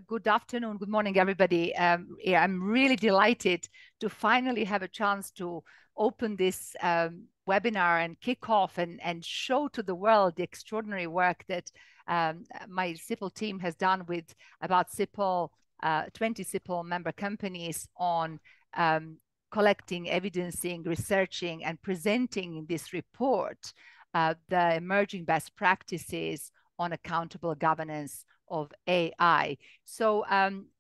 Good afternoon, good morning, everybody. Yeah, I'm really delighted to finally have a chance to open this webinar and kick off and show to the world the extraordinary work that my CIPL team has done with about 20 CIPL member companies on collecting, evidencing, researching, and presenting in this report the emerging best practices on accountable governance of AI. So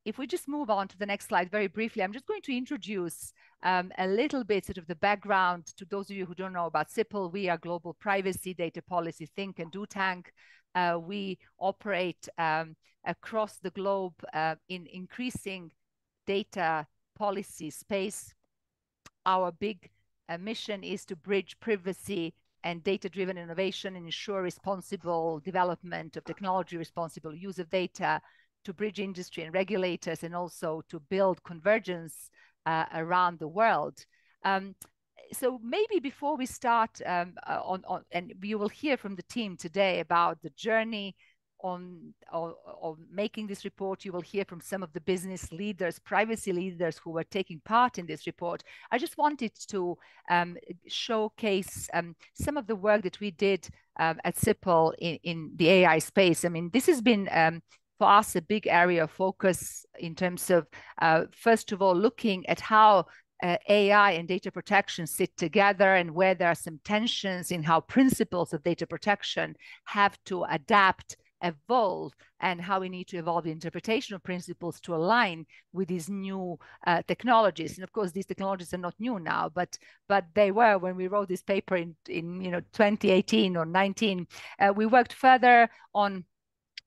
if we just move on to the next slide very briefly, I'm just going to introduce a little bit sort of the background to those of you who don't know about CIPL. We are global privacy data policy think and do tank. We operate across the globe in increasing data policy space. Our big mission is to bridge privacy and data-driven innovation and ensure responsible development of technology, responsible use of data, to bridge industry and regulators, and also to build convergence around the world. So maybe before we start and you will hear from the team today about the journey on making this report. You will hear from some of the business leaders, privacy leaders who were taking part in this report. I just wanted to showcase some of the work that we did at CIPL in the AI space. I mean, this has been for us a big area of focus in terms of, first of all, looking at how AI and data protection sit together and where there are some tensions in how principles of data protection have to adapt, evolve, and how we need to evolve the interpretation of principles to align with these new technologies. And of course, these technologies are not new now, but they were when we wrote this paper in 2018 or 19. We worked further on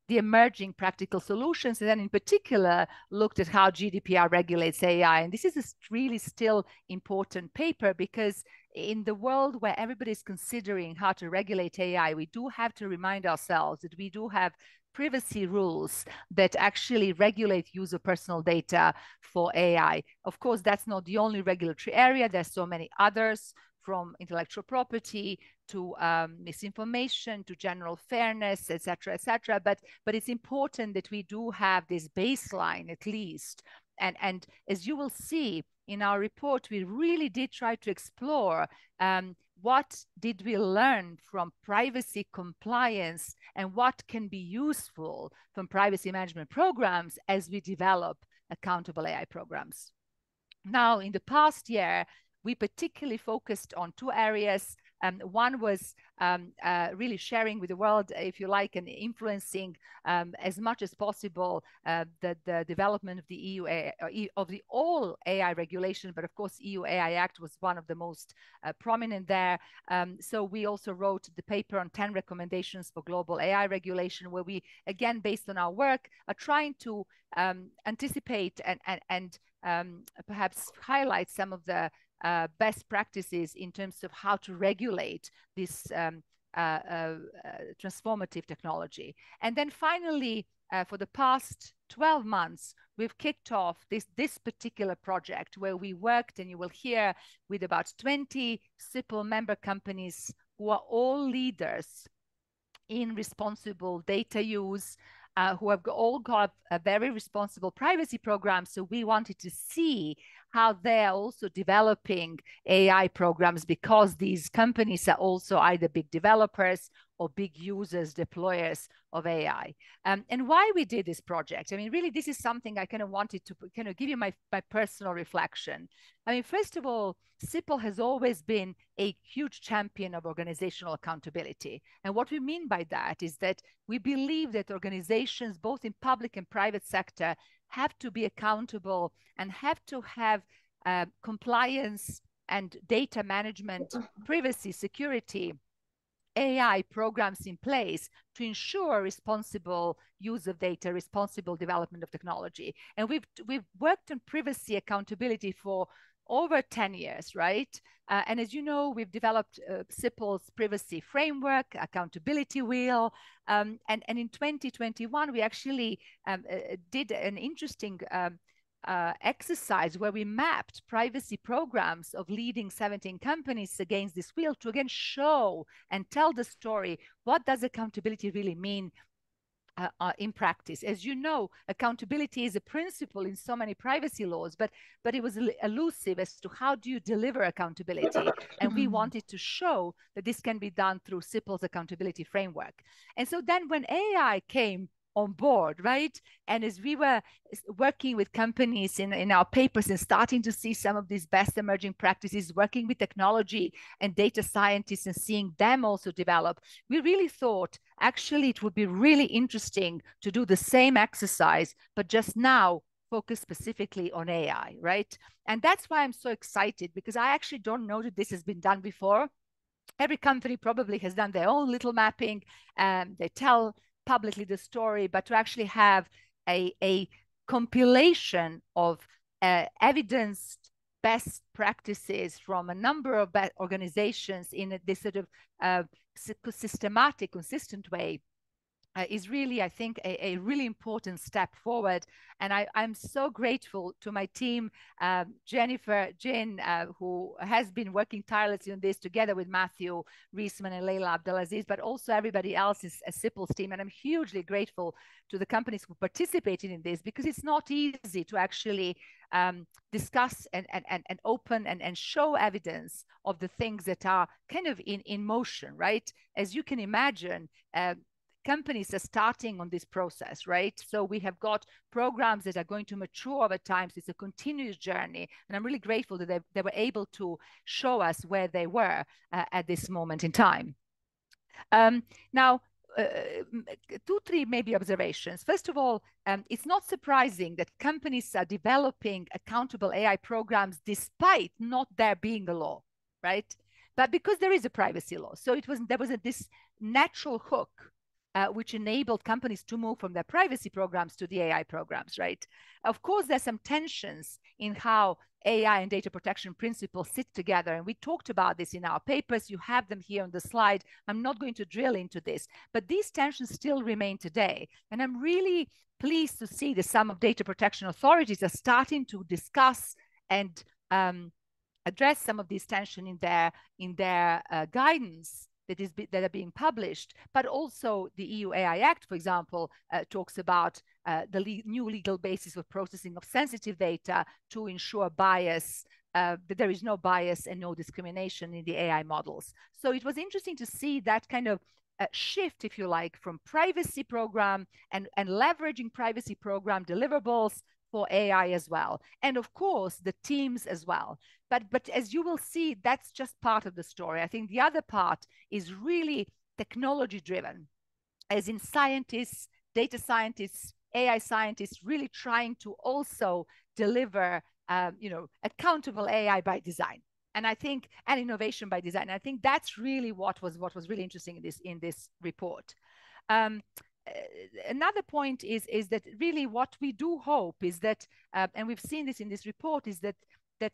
the emerging practical solutions, and then in particular looked at how GDPR regulates AI. And this is a really still important paper, because in the world where everybody is considering how to regulate AI, we do have to remind ourselves that we do have privacy rules that actually regulate use of personal data for AI. Of course, that's not the only regulatory area. There's so many others, from intellectual property to misinformation to general fairness, etc., etc. But it's important that we do have this baseline at least. And as you will see in our report, we really did try to explore what did we learn from privacy compliance and what can be useful from privacy management programs as we develop accountable AI programs. Now, in the past year, we particularly focused on two areas. One was really sharing with the world, if you like, and influencing as much as possible the development of the EU of the all AI regulation. But of course, EU AI Act was one of the most prominent there. So we also wrote the paper on 10 recommendations for global AI regulation, where we, again, based on our work, are trying to anticipate and perhaps highlight some of the best practices in terms of how to regulate this transformative technology. And then finally, for the past 12 months, we've kicked off this particular project where we worked, and you will hear, with about 20 CIPL member companies who are all leaders in responsible data use, who have all got a very responsible privacy program. So we wanted to see how they're also developing AI programs, because these companies are also either big developers or big users, deployers of AI. And why we did this project, I mean, really, this is something I kind of wanted to kind of give you my personal reflection. I mean, first of all, CIPL has always been a huge champion of organizational accountability. And what we mean by that is that we believe that organizations, both in public and private sector, have to be accountable and have to have compliance and data management, privacy, security, AI programs in place to ensure responsible use of data, responsible development of technology. And we've worked on privacy accountability for over 10 years, right? And as you know, we've developed CIPL's privacy framework, accountability wheel. And in 2021, we actually did an interesting exercise where we mapped privacy programs of leading 17 companies against this wheel to again show and tell the story. What does accountability really mean in practice. As you know, accountability is a principle in so many privacy laws, but it was elusive as to how do you deliver accountability. And we wanted to show that this can be done through CIPL's accountability framework. And so then when AI came on board, right? And as we were working with companies in our papers and starting to see some of these best emerging practices, working with technology and data scientists and seeing them also develop, we really thought actually it would be really interesting to do the same exercise, but just now focus specifically on AI, right? And that's why I'm so excited, because I actually don't know that this has been done before. Every company probably has done their own little mapping, and they tell publicly the story, but to actually have a compilation of evidenced best practices from a number of organizations in this sort of systematic, consistent way is really, I think, a really important step forward. And I'm so grateful to my team, Jennifer, Jin, who has been working tirelessly on this together with Matthew Reisman and Leila Abdelaziz, but also everybody else is a CIPL's team. And I'm hugely grateful to the companies who participated in this, because it's not easy to actually discuss and open and show evidence of the things that are kind of in motion, right? As you can imagine, companies are starting on this process, right? So we have got programs that are going to mature over time. So it's a continuous journey. And I'm really grateful that they were able to show us where they were at this moment in time. Now, two, three maybe observations. First of all, it's not surprising that companies are developing accountable AI programs despite not there being a law, right? But because there is a privacy law. So there was this natural hook which enabled companies to move from their privacy programs to the AI programs, right? Of course, there's some tensions in how AI and data protection principles sit together. And we talked about this in our papers. You have them here on the slide. I'm not going to drill into this, but these tensions still remain today. And I'm really pleased to see that some of data protection authorities are starting to discuss and address some of these tensions in their guidance that are being published, but also the EU AI Act, for example, talks about the new legal basis for processing of sensitive data to ensure bias, that there is no bias and no discrimination in the AI models. So it was interesting to see that kind of shift, if you like, from privacy program and leveraging privacy program deliverables for AI as well. And of course, the teams as well. But as you will see, that's just part of the story. I think the other part is really technology driven, as in scientists, data scientists, AI scientists really trying to also deliver accountable AI by design. And I think, and innovation by design. And I think that's really what was really interesting in this report. Another point is that really what we do hope is that, and we've seen this in this report, is that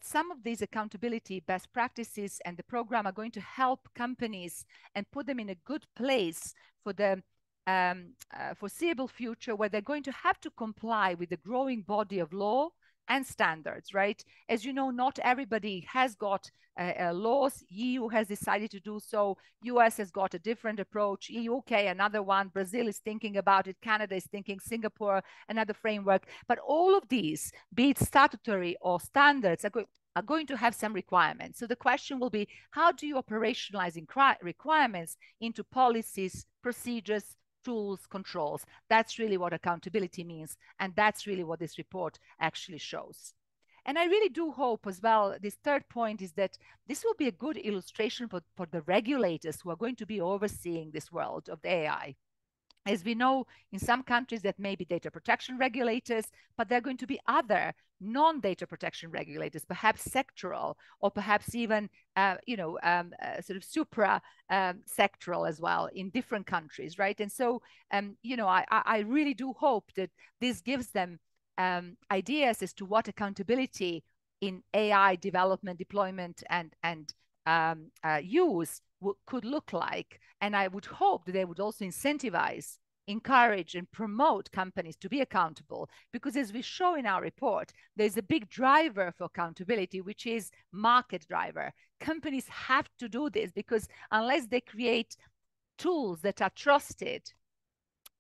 some of these accountability best practices and the program are going to help companies and put them in a good place for the foreseeable future, where they're going to have to comply with the growing body of law and standards, right? As you know, not everybody has got laws. EU has decided to do so. US has got a different approach. UK, another one. Brazil is thinking about it. Canada is thinking. Singapore, another framework. But all of these, be it statutory or standards, are going to have some requirements. So the question will be, how do you operationalize requirements into policies, procedures, tools, controls? That's really what accountability means. And that's really what this report actually shows. And I really do hope as well, this third point is that this will be a good illustration for the regulators who are going to be overseeing this world of the AI. As we know, in some countries that may be data protection regulators, but there are going to be other non-data protection regulators, perhaps sectoral, or perhaps even, sort of supra-sectoral as well in different countries, right? And so, I really do hope that this gives them ideas as to what accountability in AI development, deployment, and use could look like. And I would hope that they would also incentivize, encourage, and promote companies to be accountable, because as we show in our report, there's a big driver for accountability, which is market driver. Companies have to do this, because unless they create tools that are trusted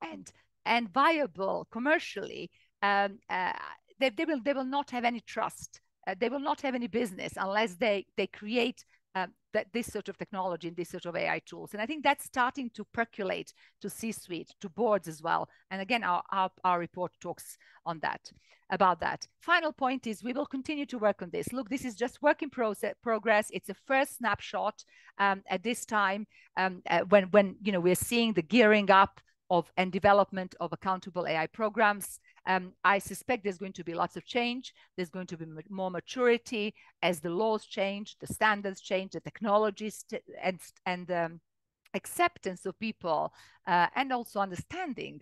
and and viable commercially, they will not have any trust. They will not have any business unless they create this sort of technology and this sort of AI tools. And I think that's starting to percolate to C-suite, to boards as well. And again, our report talks on that, about that. Final point is we will continue to work on this. Look, this is just work in progress. It's a first snapshot at this time when we're seeing the gearing up of and development of accountable AI programs. I suspect there's going to be lots of change. There's going to be more maturity as the laws change, the standards change, the technologies and acceptance of people and also understanding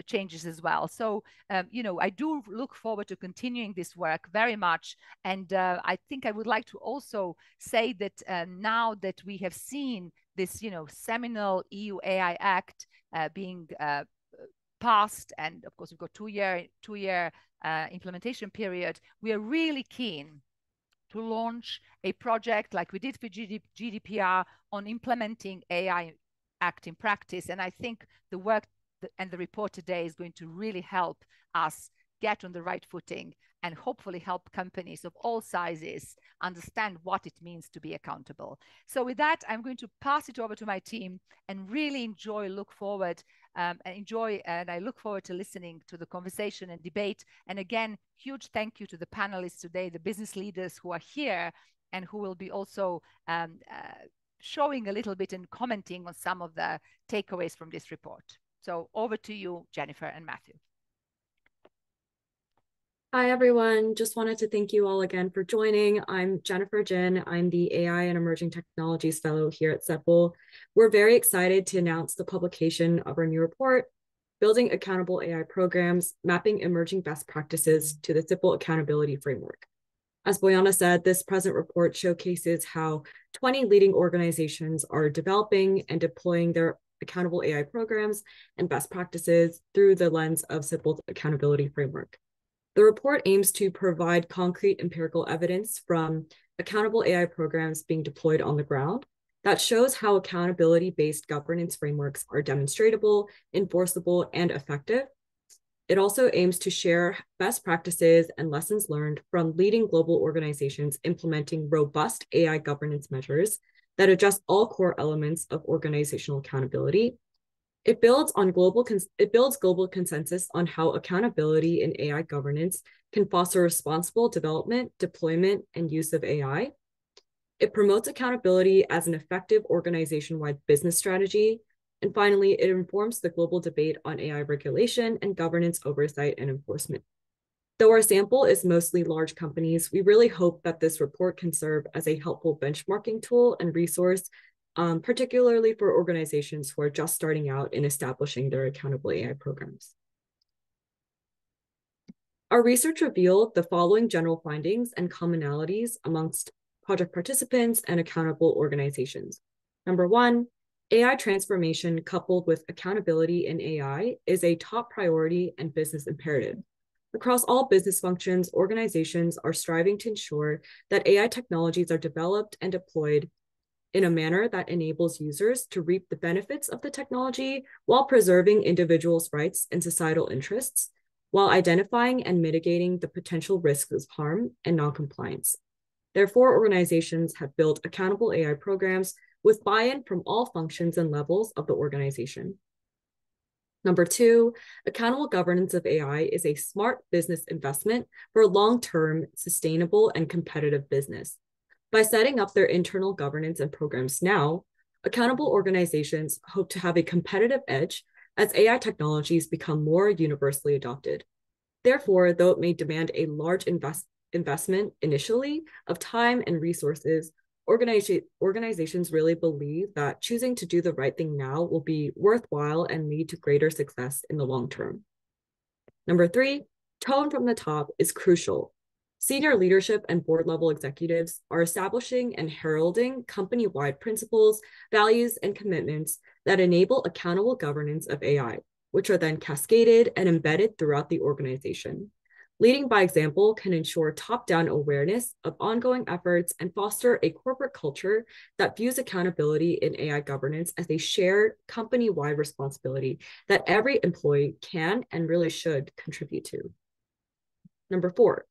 changes as well. So, I do look forward to continuing this work very much. And I think I would like to also say that now that we have seen this, seminal EU AI Act being passed, and of course we've got two-year implementation period, we are really keen to launch a project like we did for GDPR on implementing AI Act in practice. And I think the work and the report today is going to really help us get on the right footing and hopefully help companies of all sizes understand what it means to be accountable. So with that, I'm going to pass it over to my team and really look forward and I look forward to listening to the conversation and debate. And again, huge thank you to the panelists today, the business leaders who are here and who will be also showing a little bit and commenting on some of the takeaways from this report. So over to you, Jennifer and Matthew. Hi, everyone. Just wanted to thank you all again for joining. I'm Jennifer Jin. I'm the AI and Emerging Technologies Fellow here at CIPL. We're very excited to announce the publication of our new report, Building Accountable AI Programs, Mapping Emerging Best Practices to the CIPL Accountability Framework. As Bojana said, this present report showcases how 20 leading organizations are developing and deploying their accountable AI programs and best practices through the lens of CIPL's Accountability Framework. The report aims to provide concrete empirical evidence from accountable AI programs being deployed on the ground that shows how accountability-based governance frameworks are demonstratable, enforceable, and effective. It also aims to share best practices and lessons learned from leading global organizations implementing robust AI governance measures that address all core elements of organizational accountability. It builds global consensus on how accountability in AI governance can foster responsible development, deployment, and use of AI. It promotes accountability as an effective organization-wide business strategy. And finally, it informs the global debate on AI regulation and governance oversight and enforcement. Though our sample is mostly large companies, we really hope that this report can serve as a helpful benchmarking tool and resource, particularly for organizations who are just starting out in establishing their accountable AI programs. Our research revealed the following general findings and commonalities amongst project participants and accountable organizations. Number one, AI transformation coupled with accountability in AI is a top priority and business imperative. Across all business functions, organizations are striving to ensure that AI technologies are developed and deployed in a manner that enables users to reap the benefits of the technology while preserving individuals' rights and societal interests, while identifying and mitigating the potential risks of harm and noncompliance. Therefore, organizations have built accountable AI programs with buy-in from all functions and levels of the organization. Number two, accountable governance of AI is a smart business investment for long-term, sustainable, and competitive business. By setting up their internal governance and programs now, accountable organizations hope to have a competitive edge as AI technologies become more universally adopted. Therefore, though it may demand a large investment initially of time and resources, organizations really believe that choosing to do the right thing now will be worthwhile and lead to greater success in the long term. Number three, tone from the top is crucial. Senior leadership and board-level executives are establishing and heralding company-wide principles, values, and commitments that enable accountable governance of AI, which are then cascaded and embedded throughout the organization. Leading by example can ensure top-down awareness of ongoing efforts and foster a corporate culture that views accountability in AI governance as a shared company-wide responsibility that every employee can and really should contribute to. Number 4,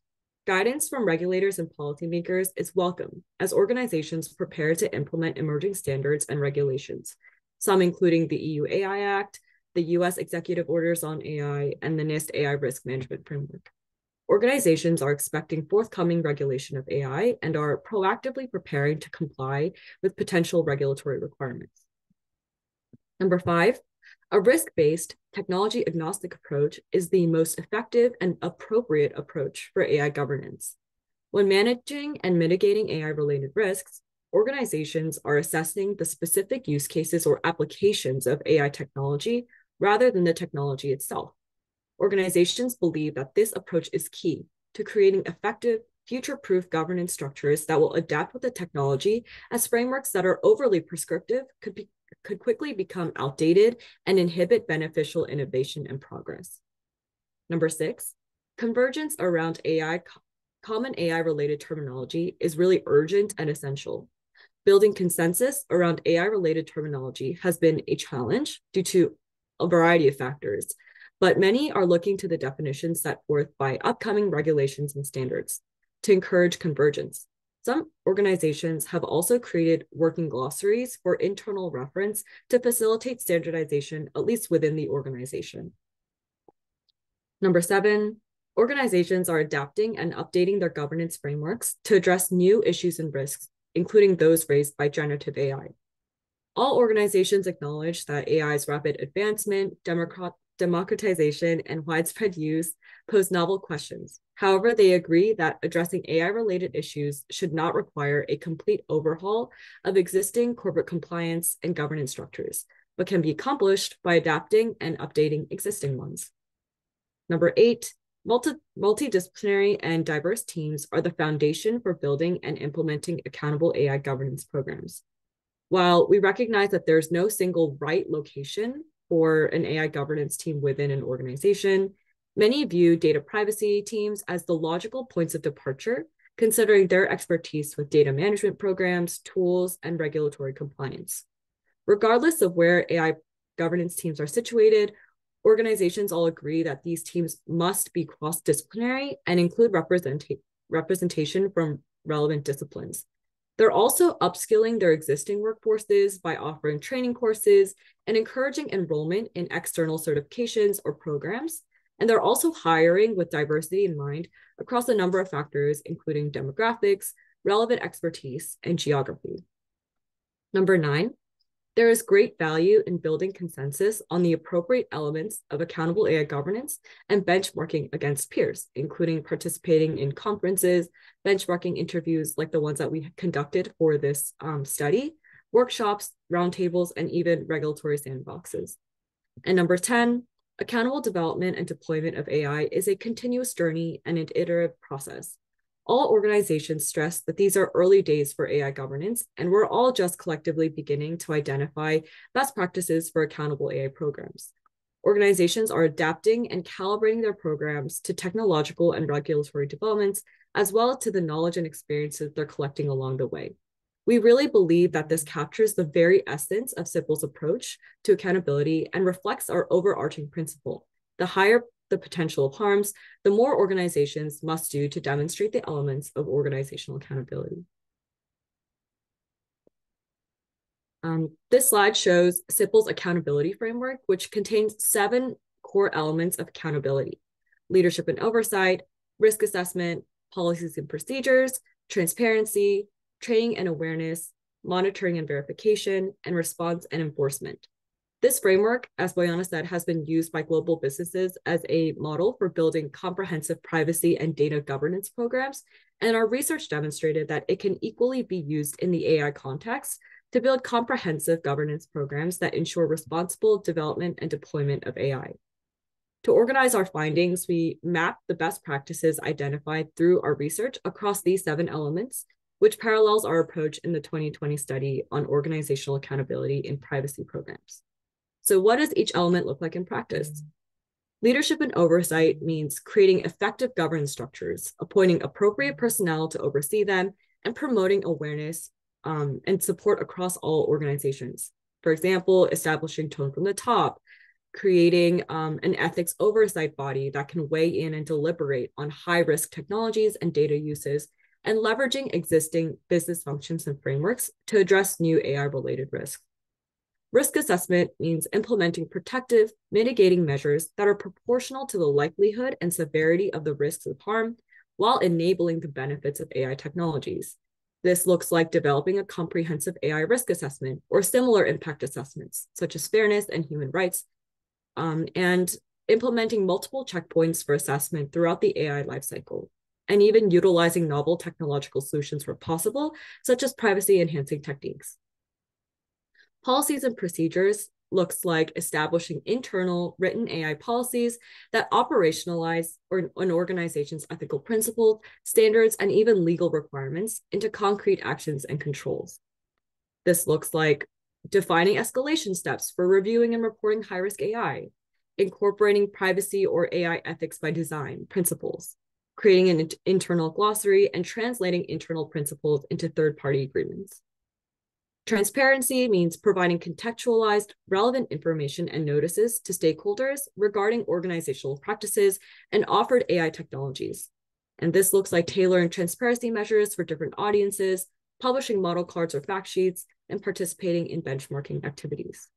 guidance from regulators and policymakers is welcome as organizations prepare to implement emerging standards and regulations, some including the EU AI Act, the US Executive Orders on AI, and the NIST AI Risk Management Framework. Organizations are expecting forthcoming regulation of AI and are proactively preparing to comply with potential regulatory requirements. Number 5, a risk-based, technology-agnostic approach is the most effective and appropriate approach for AI governance. When managing and mitigating AI-related risks, organizations are assessing the specific use cases or applications of AI technology rather than the technology itself. Organizations believe that this approach is key to creating effective, future-proof governance structures that will adapt with the technology, as frameworks that are overly prescriptive could quickly become outdated and inhibit beneficial innovation and progress. Number 6, convergence around common AI-related terminology is really urgent and essential. Building consensus around AI-related terminology has been a challenge due to a variety of factors, but many are looking to the definitions set forth by upcoming regulations and standards to encourage convergence. Some organizations have also created working glossaries for internal reference to facilitate standardization, at least within the organization. Number 7, organizations are adapting and updating their governance frameworks to address new issues and risks, including those raised by generative AI. All organizations acknowledge that AI's rapid advancement, democratization, and widespread use pose novel questions. However, they agree that addressing AI-related issues should not require a complete overhaul of existing corporate compliance and governance structures, but can be accomplished by adapting and updating existing ones. Number 8, multidisciplinary and diverse teams are the foundation for building and implementing accountable AI governance programs. While we recognize that there's no single right location for an AI governance team within an organization, many view data privacy teams as the logical points of departure, considering their expertise with data management programs, tools, and regulatory compliance. Regardless of where AI governance teams are situated, organizations all agree that these teams must be cross-disciplinary and include representation from relevant disciplines. They're also upskilling their existing workforces by offering training courses and encouraging enrollment in external certifications or programs. And they're also hiring with diversity in mind across a number of factors, including demographics, relevant expertise, and geography. Number 9, there is great value in building consensus on the appropriate elements of accountable AI governance and benchmarking against peers, including participating in conferences, benchmarking interviews like the ones that we conducted for this study, workshops, roundtables, and even regulatory sandboxes. And number 10, accountable development and deployment of AI is a continuous journey and an iterative process. All organizations stress that these are early days for AI governance, and we're all just collectively beginning to identify best practices for accountable AI programs. Organizations are adapting and calibrating their programs to technological and regulatory developments, as well as to the knowledge and experiences they're collecting along the way. We really believe that this captures the very essence of CIPL's approach to accountability and reflects our overarching principle. The higher the potential of harms, the more organizations must do to demonstrate the elements of organizational accountability. This slide shows CIPL's accountability framework, which contains 7 core elements of accountability: leadership and oversight, risk assessment, policies and procedures, transparency, training and awareness, monitoring and verification, and response and enforcement. This framework, as Boyana said, has been used by global businesses as a model for building comprehensive privacy and data governance programs, and our research demonstrated that it can equally be used in the AI context to build comprehensive governance programs that ensure responsible development and deployment of AI. To organize our findings, we mapped the best practices identified through our research across these 7 elements, which parallels our approach in the 2020 study on organizational accountability in privacy programs. So what does each element look like in practice? Leadership and oversight means creating effective governance structures, appointing appropriate personnel to oversee them, and promoting awareness and support across all organizations. For example, establishing tone from the top, creating an ethics oversight body that can weigh in and deliberate on high-risk technologies and data uses, and leveraging existing business functions and frameworks to address new AI-related risks. Risk assessment means implementing protective, mitigating measures that are proportional to the likelihood and severity of the risks of harm while enabling the benefits of AI technologies. This looks like developing a comprehensive AI risk assessment or similar impact assessments, such as fairness and human rights, and implementing multiple checkpoints for assessment throughout the AI lifecycle, and even utilizing novel technological solutions where possible, such as privacy-enhancing techniques. Policies and procedures looks like establishing internal written AI policies that operationalize an organization's ethical principles, standards, and even legal requirements into concrete actions and controls. This looks like defining escalation steps for reviewing and reporting high-risk AI, incorporating privacy or AI ethics by design principles, creating an internal glossary, and translating internal principles into third-party agreements. Transparency means providing contextualized, relevant information and notices to stakeholders regarding organizational practices and offered AI technologies. And this looks like tailoring transparency measures for different audiences, publishing model cards or fact sheets, and participating in benchmarking activities.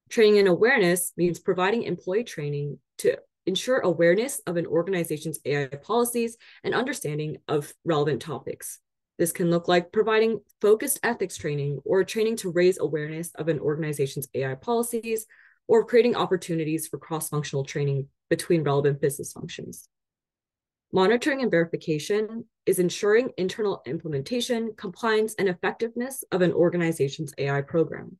Training and awareness means providing employee training to ensure awareness of an organization's AI policies and understanding of relevant topics. This can look like providing focused ethics training or training to raise awareness of an organization's AI policies, or creating opportunities for cross-functional training between relevant business functions. Monitoring and verification is ensuring internal implementation, compliance, and effectiveness of an organization's AI program.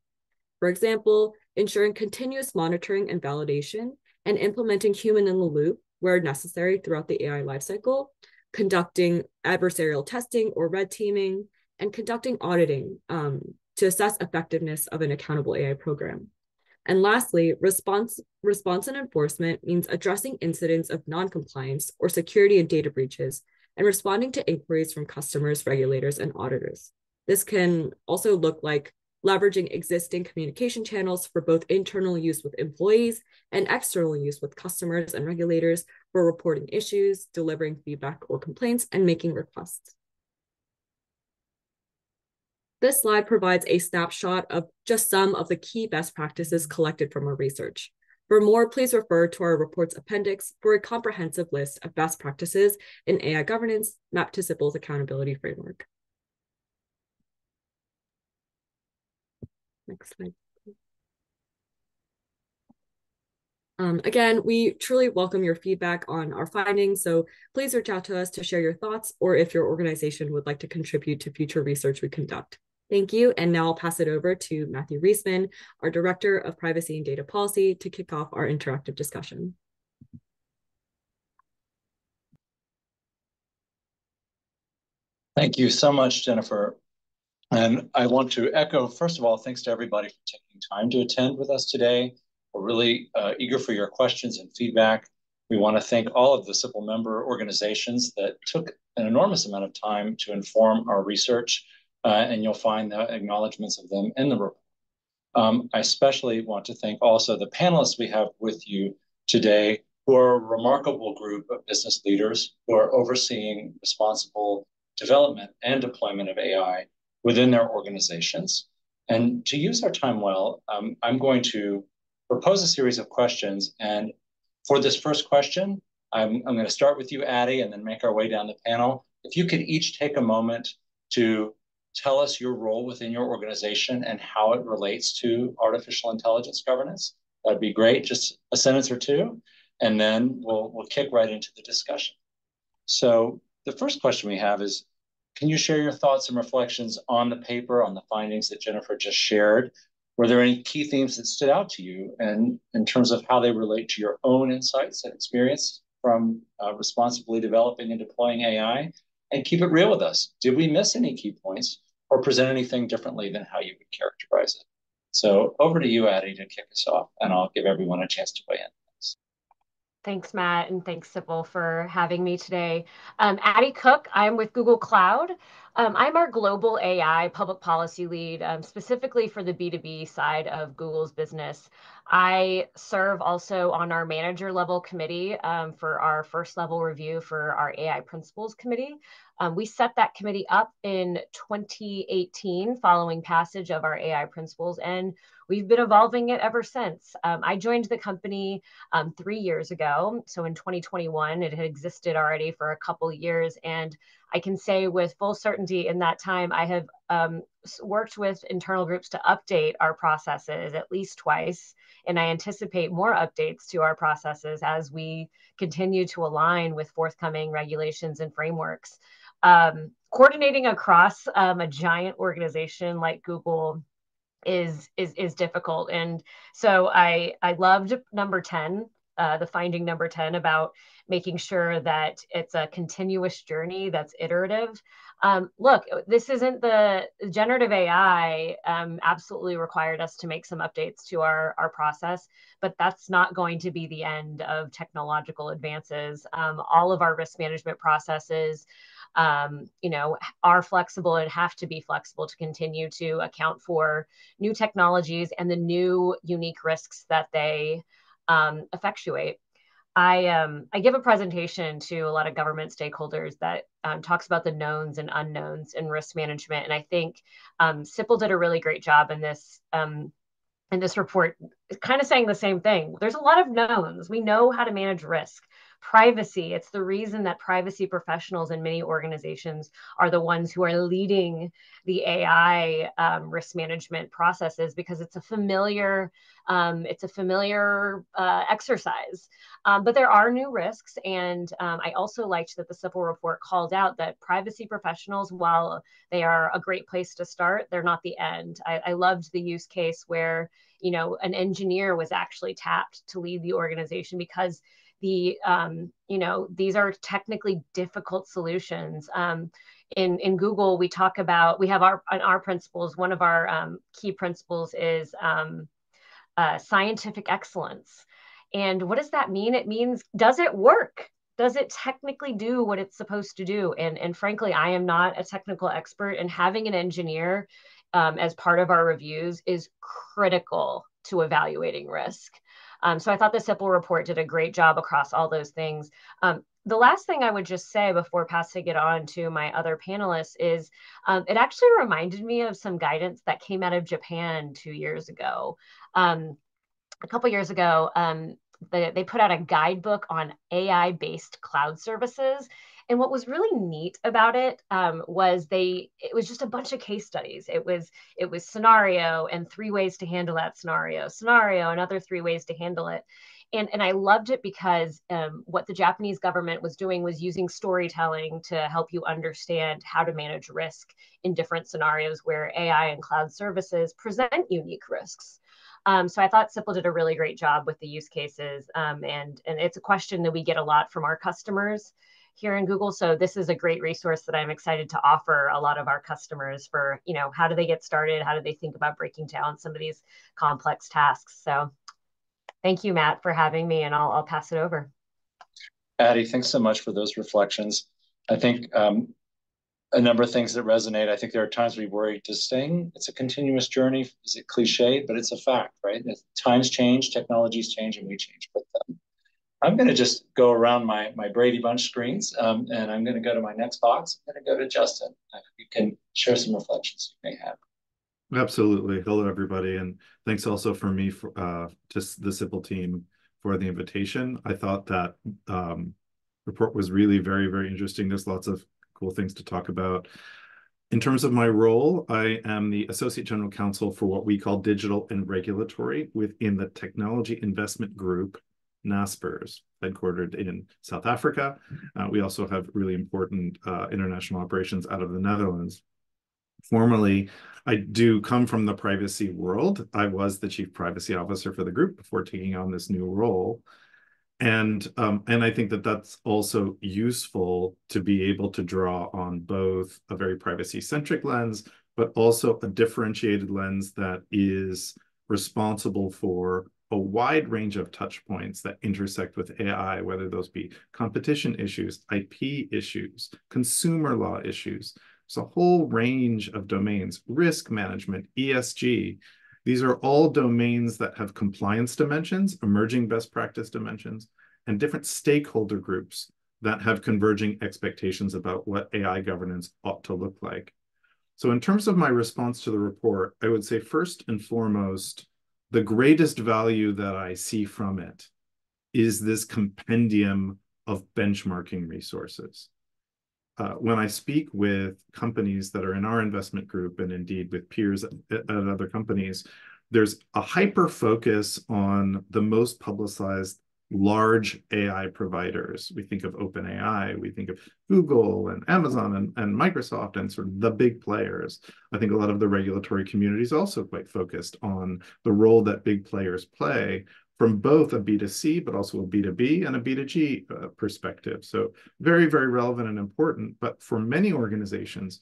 For example, ensuring continuous monitoring and validation and implementing human in the loop where necessary throughout the AI lifecycle, conducting adversarial testing or red teaming, and conducting auditing to assess effectiveness of an accountable AI program. And lastly, response and enforcement means addressing incidents of non-compliance or security and data breaches, and responding to inquiries from customers, regulators, and auditors. This can also look like leveraging existing communication channels for both internal use with employees and external use with customers and regulators for reporting issues, delivering feedback or complaints, and making requests. This slide provides a snapshot of just some of the key best practices collected from our research. For more, please refer to our report's appendix for a comprehensive list of best practices in AI governance mapped to CIPL's Accountability Framework. Next slide. Again, we truly welcome your feedback on our findings, so please reach out to us to share your thoughts or if your organization would like to contribute to future research we conduct. Thank you, and now I'll pass it over to Matthew Reisman, our Director of Privacy and Data Policy, to kick off our interactive discussion. Thank you so much, Jennifer. And I want to echo, first of all, thanks to everybody for taking time to attend with us today. We're really eager for your questions and feedback. We want to thank all of the CIPL member organizations that took an enormous amount of time to inform our research, and you'll find the acknowledgements of them in the report. I especially want to thank also the panelists we have with you today, who are a remarkable group of business leaders who are overseeing responsible development and deployment of AI within their organizations. And to use our time well, I'm going to propose a series of questions. And for this first question, I'm going to start with you, Addie, and then make our way down the panel. If you could each take a moment to tell us your role within your organization and how it relates to artificial intelligence governance, that'd be great. Just a sentence or two, and then we'll kick right into the discussion. So the first question we have is, can you share your thoughts and reflections on the paper, on the findings that Jennifer just shared? Were there any key themes that stood out to you, and in terms of how they relate to your own insights and experience from responsibly developing and deploying AI? And keep it real with us. Did we miss any key points or present anything differently than how you would characterize it? So over to you, Addie, to kick us off, and I'll give everyone a chance to weigh in. Thanks, Matt, and thanks, CIPL, for having me today. Addie Cook, I'm with Google Cloud. I'm our global AI public policy lead, specifically for the B2B side of Google's business. I serve also on our manager level committee for our first level review for our AI principles committee. We set that committee up in 2018 following passage of our AI principles, and we've been evolving it ever since. I joined the company 3 years ago. So in 2021, it had existed already for a couple years. And I can say with full certainty in that time, I have worked with internal groups to update our processes at least twice. And I anticipate more updates to our processes as we continue to align with forthcoming regulations and frameworks. Coordinating across a giant organization like Google is difficult. And so I loved number 10, the finding number 10 about making sure that it's a continuous journey that's iterative. Look, this isn't the generative AI absolutely required us to make some updates to our process, but that's not going to be the end of technological advances. All of our risk management processes are flexible and have to be flexible to continue to account for new technologies and the new unique risks that they effectuate. I give a presentation to a lot of government stakeholders that talks about the knowns and unknowns in risk management. And I think CIPL did a really great job in this report, kind of saying the same thing. There's a lot of knowns. We know how to manage risk. Privacy, it's the reason that privacy professionals in many organizations are the ones who are leading the AI risk management processes, because it's a familiar exercise. But there are new risks. And I also liked that the CIPL report called out that privacy professionals, while they are a great place to start, they're not the end. I loved the use case where, an engineer was actually tapped to lead the organization because these are technically difficult solutions. In Google, we have our principles. One of our key principles is scientific excellence. And what does that mean? It means, does it work? Does it technically do what it's supposed to do? And frankly, I am not a technical expert, and having an engineer as part of our reviews is critical to evaluating risk. So I thought the CIPL report did a great job across all those things. The last thing I would just say before passing it on to my other panelists is it actually reminded me of some guidance that came out of Japan 2 years ago. A couple years ago, they put out a guidebook on AI-based cloud services. And what was really neat about it was it was just a bunch of case studies. It was scenario and 3 ways to handle that scenario, and other 3 ways to handle it. And I loved it because what the Japanese government was doing was using storytelling to help you understand how to manage risk in different scenarios where AI and cloud services present unique risks. So I thought CIPL did a really great job with the use cases. And it's a question that we get a lot from our customers here in Google. So this is a great resource that I'm excited to offer a lot of our customers for, how do they get started? How do they think about breaking down some of these complex tasks? So thank you, Matt, for having me, and I'll pass it over. Addie, thanks so much for those reflections. I think a number of things that resonate. I think there are times we worry, does saying it's a continuous journey, is it cliche? But it's a fact, right? Times change, technologies change, and we change with them. I'm going to just go around my Brady Bunch screens, and I'm going to go to my next box. I'm going to go to Justin. You can share some reflections you may have. Absolutely. Hello, everybody. And thanks also for me, for just the CIPL team, for the invitation. I thought that report was really very, very interesting. There's lots of cool things to talk about. In terms of my role, I am the Associate General Counsel for what we call Digital and Regulatory within the Technology Investment Group, NASPERS, headquartered in South Africa. We also have really important international operations out of the Netherlands. Formerly, I do come from the privacy world. I was the Chief Privacy Officer for the group before taking on this new role. And I think that that's also useful to be able to draw on both a very privacy-centric lens, but also a differentiated lens that is responsible for a wide range of touch points that intersect with AI, whether those be competition issues, IP issues, consumer law issues. It's a whole range of domains, risk management, ESG. These are all domains that have compliance dimensions, emerging best practice dimensions, and different stakeholder groups that have converging expectations about what AI governance ought to look like. So in terms of my response to the report, I would say first and foremost, the greatest value that I see from it is this compendium of benchmarking resources. When I speak with companies that are in our investment group and indeed with peers at other companies, there's a hyper focus on the most publicized large AI providers. We think of OpenAI, we think of Google and Amazon and Microsoft and sort of the big players. I think a lot of the regulatory community is also quite focused on the role that big players play from both a B2C, but also a B2B and a B2G perspective. So very, very relevant and important. But for many organizations,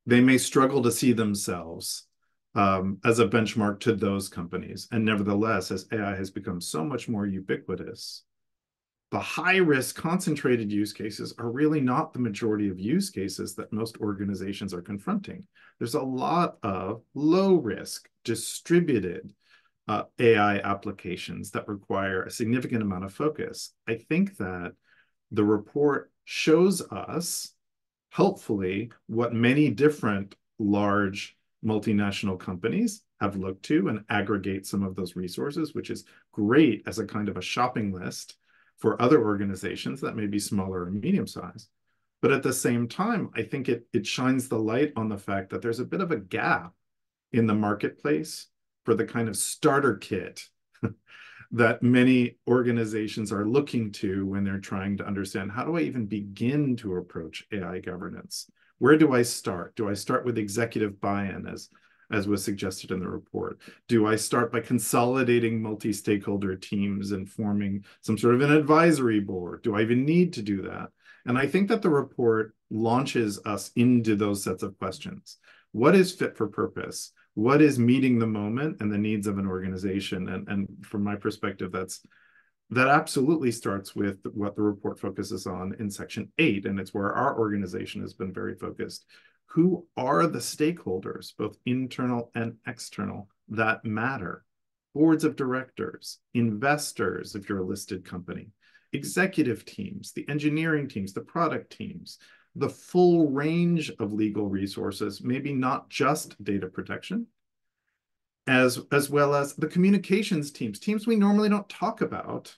they may struggle to see themselves as a benchmark to those companies. And nevertheless, as AI has become so much more ubiquitous, the high-risk concentrated use cases are really not the majority of use cases that most organizations are confronting. There's a lot of low-risk, distributed AI applications that require a significant amount of focus. I think that the report shows us, helpfully, what many different large multinational companies have looked to and aggregate some of those resources, which is great as a kind of a shopping list for other organizations that may be smaller or medium-sized. But at the same time, I think it shines the light on the fact that there's a bit of a gap in the marketplace for the kind of starter kit that many organizations are looking to when they're trying to understand, how do I even begin to approach AI governance? Where do I start? Do I start with executive buy-in, as was suggested in the report? Do I start by consolidating multi-stakeholder teams and forming some sort of an advisory board? Do I even need to do that? And I think that the report launches us into those sets of questions. What is fit for purpose? What is meeting the moment and the needs of an organization? And from my perspective, that absolutely starts with what the report focuses on in section 8, and it's where our organization has been very focused. Who are the stakeholders, both internal and external, that matter? Boards of directors, investors, if you're a listed company, executive teams, the engineering teams, the product teams, the full range of legal resources, maybe not just data protection, as well as the communications teams we normally don't talk about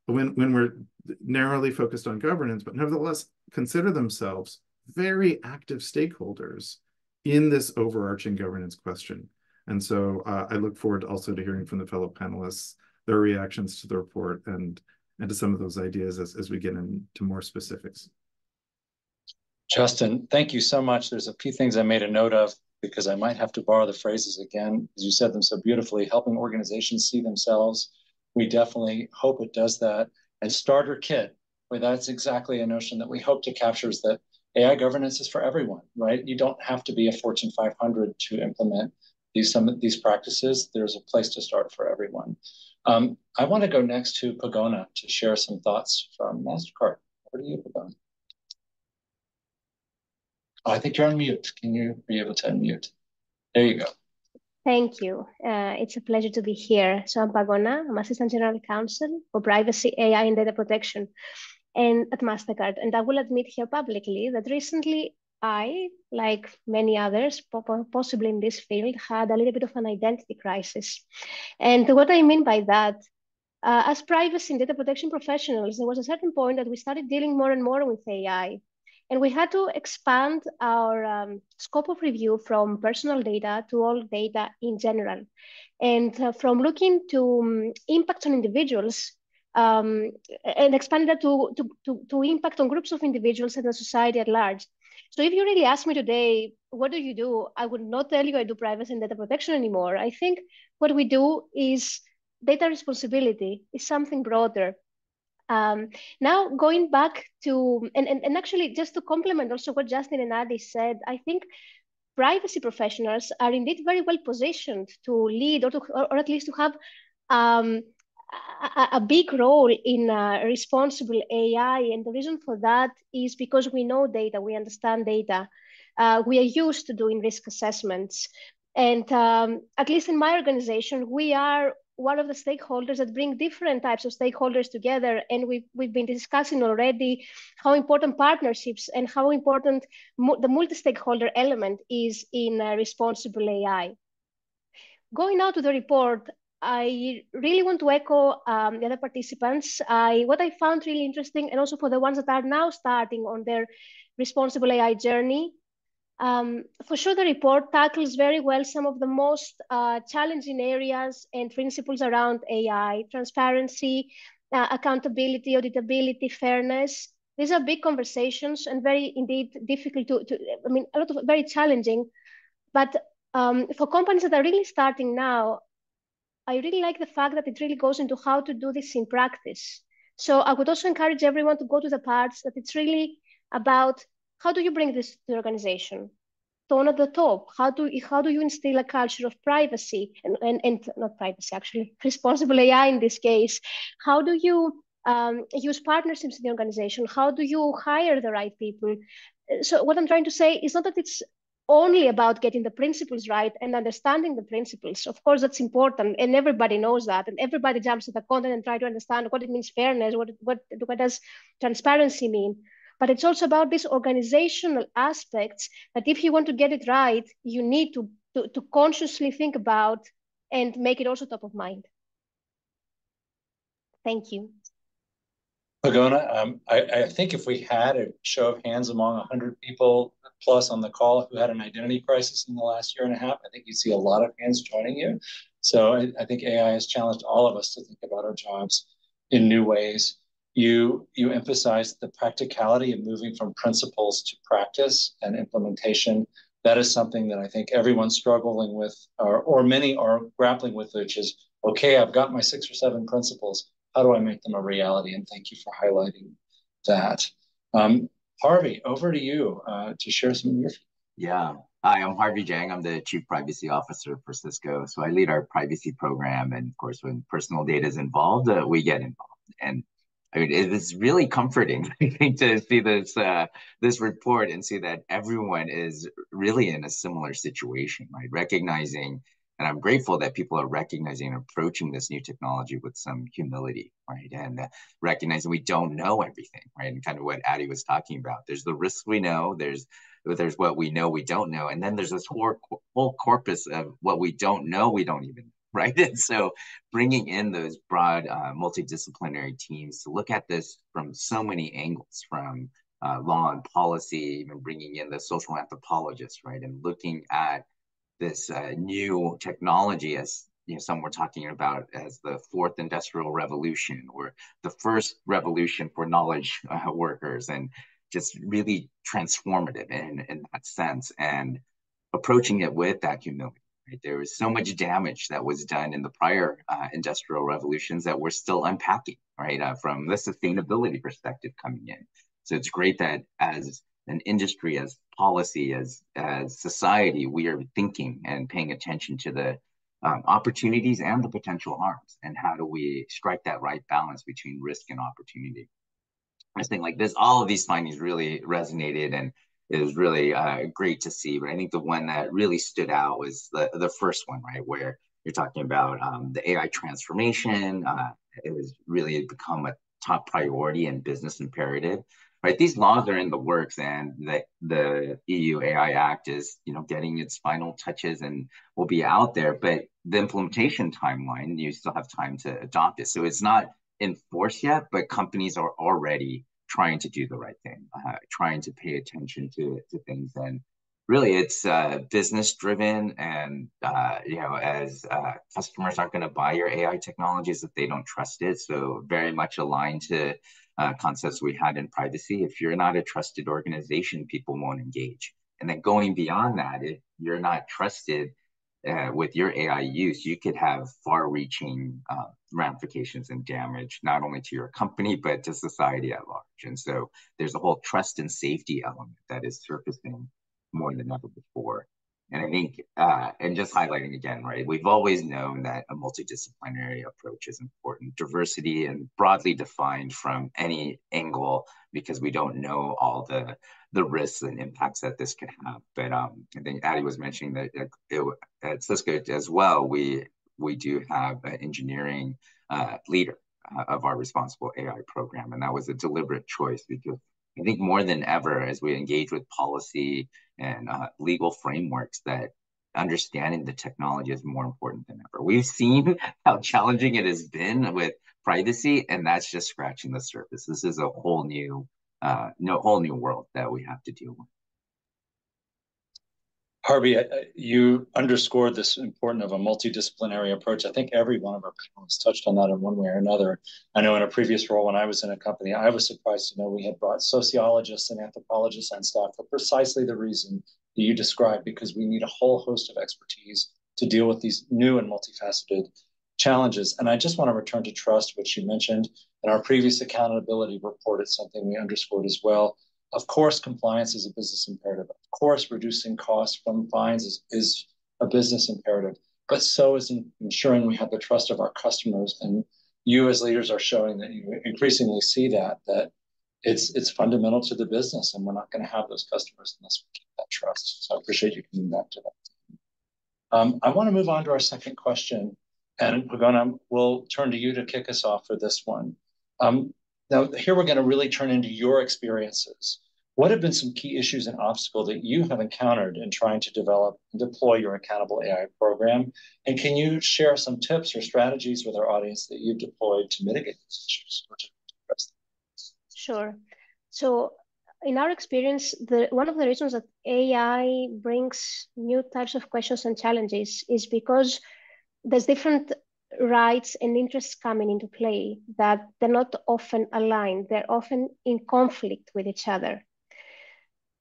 when we're narrowly focused on governance, but nevertheless consider themselves very active stakeholders in this overarching governance question. And so I look forward also to hearing from the fellow panelists, their reactions to the report and to some of those ideas as we get into more specifics. Justin, thank you so much. There's a few things I made a note of because I might have to borrow the phrases again, because you said them so beautifully, helping organizations see themselves. We definitely hope it does that. And starter kit, where that's exactly a notion that we hope to capture, is that AI governance is for everyone, right? You don't have to be a Fortune 500 to implement some of these practices. There's a place to start for everyone. I want to go next to Pagona to share some thoughts from MasterCard. Over to you, Pagona. Oh, I think you're on mute. Can you be able to unmute? There you go. Thank you. It's a pleasure to be here. So I'm Pagona. I'm Assistant General Counsel for Privacy, AI, and Data Protection and at MasterCard. And I will admit here publicly that recently I, like many others, possibly in this field, had a little bit of an identity crisis. And what I mean by that, as privacy and data protection professionals, there was a certain point that we started dealing more and more with AI. And we had to expand our scope of review from personal data to all data in general. And from looking to impact on individuals and expand that to impact on groups of individuals and the society at large. So if you really ask me today, what do? I would not tell you I do privacy and data protection anymore. I think what we do is data responsibility, is something broader. Now going back to, and actually just to complement also what Justin and Adi said, I think privacy professionals are indeed very well positioned to lead or at least to have a big role in responsible AI. And the reason for that is because we know data, we understand data. We are used to doing risk assessments. And at least in my organization, we are one of the stakeholders that bring different types of stakeholders together. And we've been discussing already how important partnerships and how important the multi-stakeholder element is in responsible AI. Going now to the report, I really want to echo the other participants. What I found really interesting, and also for the ones that are now starting on their responsible AI journey, for sure the report tackles very well some of the most challenging areas and principles around AI: transparency, accountability, auditability, fairness. These are big conversations and very indeed difficult I mean, a lot of very challenging. But for companies that are really starting now, I really like the fact that it really goes into how to do this in practice. So I would also encourage everyone to go to the parts that it's really about how do you bring this to the organization? Tone at the top. How do you instill a culture of privacy and not privacy, actually, responsible AI in this case? How do you use partnerships in the organization? How do you hire the right people? So what I'm trying to say is not that it's only about getting the principles right and understanding the principles. Of course, that's important, and everybody knows that, and everybody jumps to the content and try to understand what it means fairness, what does transparency mean. But it's also about these organizational aspects that if you want to get it right, you need to consciously think about and make it also top of mind. Thank you. Pagona, I think if we had a show of hands among 100 people plus on the call who had an identity crisis in the last year and a half, I think you'd see a lot of hands joining you. So I think AI has challenged all of us to think about our jobs in new ways. You emphasized the practicality of moving from principles to practice and implementation. That is something that I think everyone's struggling with, or many are grappling with, which is, okay, I've got my 6 or 7 principles. How do I make them a reality? And thank you for highlighting that. Harvey, over to you to share some of your. Yeah. Hi, I'm Harvey Jang. I'm the Chief Privacy Officer for Cisco. So I lead our privacy program. And of course, when personal data is involved, we get involved. And I mean, it is really comforting, I think, to see this report and see that everyone is really in a similar situation, right? Recognizing, and I'm grateful that people are recognizing and approaching this new technology with some humility, right? And recognizing we don't know everything, right? And kind of what Addie was talking about. There's the risks we know, there's what we know we don't know, and then there's this whole corpus of what we don't know we don't even know, right? And so bringing in those broad multidisciplinary teams to look at this from so many angles, from law and policy, even bringing in the social anthropologists, right? And looking at this new technology, as you know, some were talking about as the 4th industrial revolution, or the first revolution for knowledge workers, and just really transformative in that sense, and approaching it with that humility. Right? There was so much damage that was done in the prior industrial revolutions that we're still unpacking, right? From the sustainability perspective coming in. So it's great that as an industry, as policy, as society, we are thinking and paying attention to the opportunities and the potential harms, and how do we strike that right balance between risk and opportunity. I think like this, all of these findings really resonated, and it was really great to see. But I think the one that really stood out was the first one, right, where you're talking about the AI transformation. It was really become a top priority and business imperative. Right, these laws are in the works, and the EU AI Act is, you know, getting its final touches and will be out there. But the implementation timeline, you still have time to adopt it. So it's not in force yet, but companies are already trying to do the right thing, trying to pay attention to things. And really, it's business driven, and you know, as customers aren't going to buy your AI technologies if they don't trust it. So very much aligned to concepts we had in privacy. If you're not a trusted organization, people won't engage. And then going beyond that, if you're not trusted with your AI use, you could have far-reaching ramifications and damage, not only to your company, but to society at large. And so there's a whole trust and safety element that is surfacing more than ever before. And I think, and just highlighting again, right, we've always known that a multidisciplinary approach is important. Diversity and broadly defined from any angle, because we don't know all the risks and impacts that this could have. But I think Addie was mentioning that at Cisco as well, we do have an engineering leader of our responsible AI program. And that was a deliberate choice, because I think more than ever, as we engage with policy and legal frameworks, that understanding the technology is more important than ever. We've seen how challenging it has been with privacy, and that's just scratching the surface. This is a whole new world that we have to deal with. Harvey, you underscored this importance of a multidisciplinary approach. I think every one of our panelists touched on that in one way or another. I know in a previous role when I was in a company, I was surprised to know we had brought sociologists and anthropologists on staff for precisely the reason that you described, because we need a whole host of expertise to deal with these new and multifaceted challenges. And I just want to return to trust, which you mentioned in our previous accountability report. It's something we underscored as well. Of course, compliance is a business imperative. Of course, reducing costs from fines is a business imperative, but so is ensuring we have the trust of our customers. And you as leaders are showing that you increasingly see that it's fundamental to the business, and we're not going to have those customers unless we keep that trust. So I appreciate you coming back to that. I want to move on to our second question, and we'll turn to you to kick us off for this one. Now, here we're going to really turn into your experiences. What have been some key issues and obstacles that you have encountered in trying to develop and deploy your accountable AI program? And can you share some tips or strategies with our audience that you've deployed to mitigate these issues or to address them? Sure. So in our experience, one of the reasons that AI brings new types of questions and challenges is because there's different rights and interests coming into play that they're not often aligned. They're often in conflict with each other.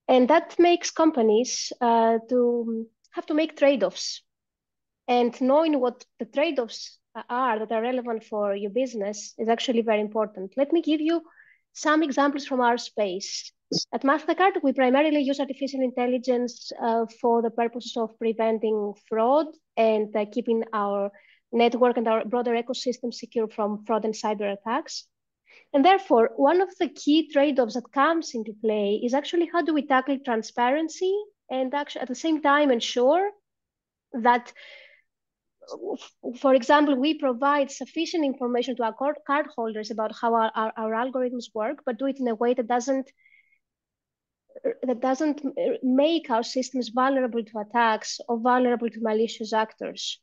And that makes companies to have to make trade-offs. And knowing what the trade-offs are that are relevant for your business is actually very important. Let me give you some examples from our space. At Mastercard, we primarily use artificial intelligence for the purposes of preventing fraud and keeping our network and our broader ecosystem secure from fraud and cyber attacks. And therefore, one of the key trade-offs that comes into play is actually how do we tackle transparency and actually at the same time ensure that, for example, we provide sufficient information to our cardholders about how our algorithms work, but do it in a way that doesn't make our systems vulnerable to attacks or vulnerable to malicious actors.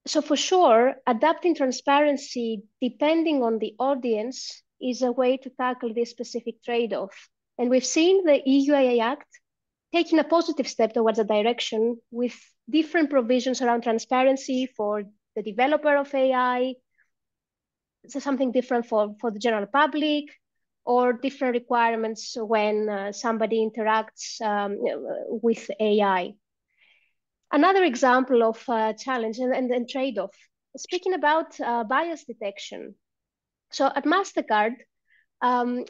So for sure, adapting transparency depending on the audience is a way to tackle this specific trade-off. And we've seen the EU AI Act taking a positive step towards a direction with different provisions around transparency for the developer of AI, so something different for the general public, or different requirements when somebody interacts with AI. Another example of challenge and trade-off, speaking about bias detection. So at Mastercard, our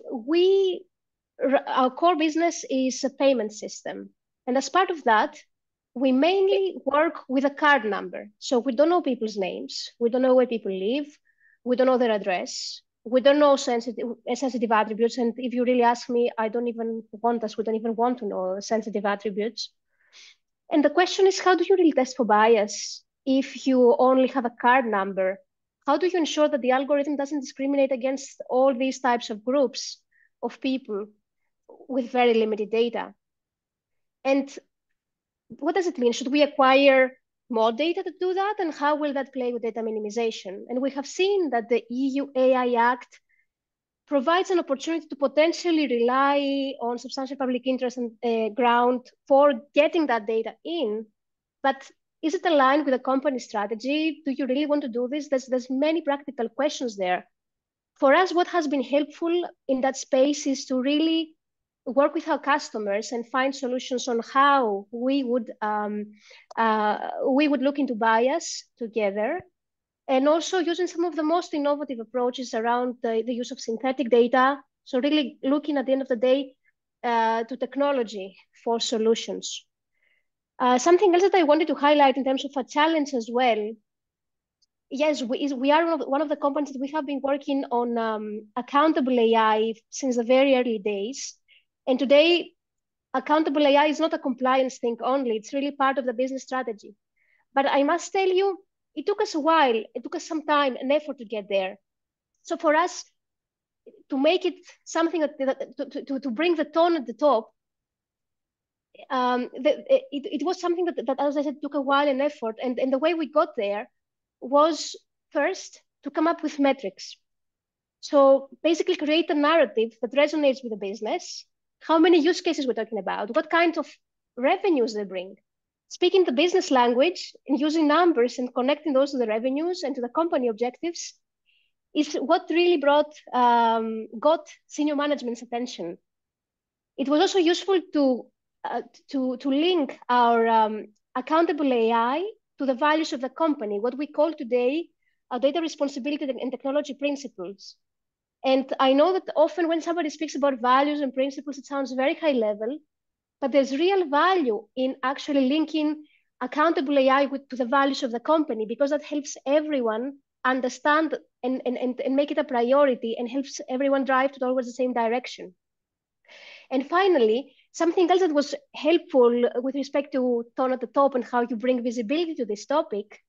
core business is a payment system. And as part of that, we mainly work with a card number. So we don't know people's names. We don't know where people live. We don't know their address. We don't know sensitive attributes. And if you really ask me, we don't even want to know sensitive attributes. And the question is, how do you really test for bias if you only have a card number? How do you ensure that the algorithm doesn't discriminate against all these types of groups of people with very limited data? And what does it mean? Should we acquire more data to do that? And how will that play with data minimization? And we have seen that the EU AI Act provides an opportunity to potentially rely on substantial public interest and ground for getting that data in. But is it aligned with the company strategy? Do you really want to do this? There's many practical questions there. For us, what has been helpful in that space is to really work with our customers and find solutions on how we would look into bias together, and also using some of the most innovative approaches around the use of synthetic data. So really looking at the end of the day to technology for solutions. Something else that I wanted to highlight in terms of a challenge as well. Yes, we are one of the companies that we have been working on accountable AI since the very early days. And today, accountable AI is not a compliance thing only. It's really part of the business strategy. But I must tell you, it took us a while. It took us some time and effort to get there. So for us to make it something to bring the tone at the top, it was something that, as I said, took a while and effort. And the way we got there was first to come up with metrics. So basically create a narrative that resonates with the business. How many use cases we're talking about? What kind of revenues they bring? Speaking the business language and using numbers and connecting those to the revenues and to the company objectives is what really got senior management's attention. It was also useful to link our accountable AI to the values of the company, what we call today our data responsibility and technology principles. And I know that often when somebody speaks about values and principles, it sounds very high level, but there's real value in actually linking accountable AI to the values of the company, because that helps everyone understand and make it a priority and helps everyone drive towards the same direction. And finally, something else that was helpful with respect to tone at the top and how you bring visibility to this topic,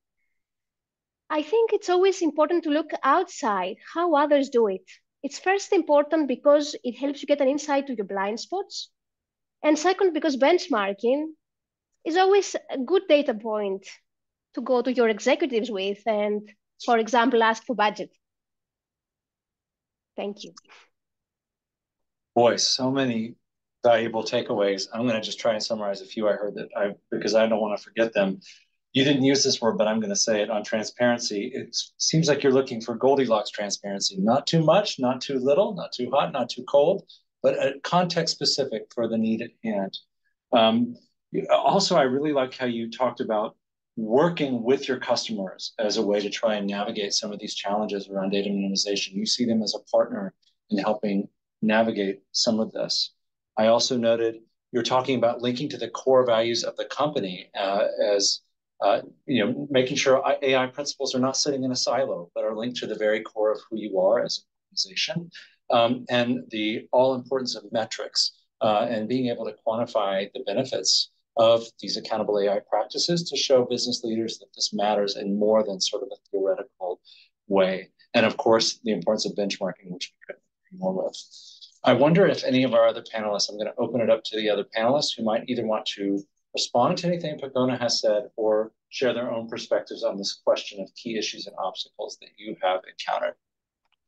I think it's always important to look outside how others do it. It's first important because it helps you get an insight to your blind spots. And second, because benchmarking is always a good data point to go to your executives with and, for example, ask for budget. Thank you. Boy, so many valuable takeaways. I'm going to just try and summarize a few I heard because I don't want to forget them. You didn't use this word, but I'm going to say it on transparency. It seems like you're looking for Goldilocks transparency. Not too much, not too little, not too hot, not too cold, but context specific for the need at hand. Also, I really like how you talked about working with your customers as a way to try and navigate some of these challenges around data minimization. You see them as a partner in helping navigate some of this. I also noted you're talking about linking to the core values of the company as making sure AI principles are not sitting in a silo, but are linked to the very core of who you are as an organization, and the all importance of metrics and being able to quantify the benefits of these accountable AI practices to show business leaders that this matters in more than sort of a theoretical way. And of course, the importance of benchmarking, which we couldn't agree more with. I wonder if any of our other panelists, I'm going to open it up to the other panelists who might either want to respond to anything Pagona has said or share their own perspectives on this question of key issues and obstacles that you have encountered.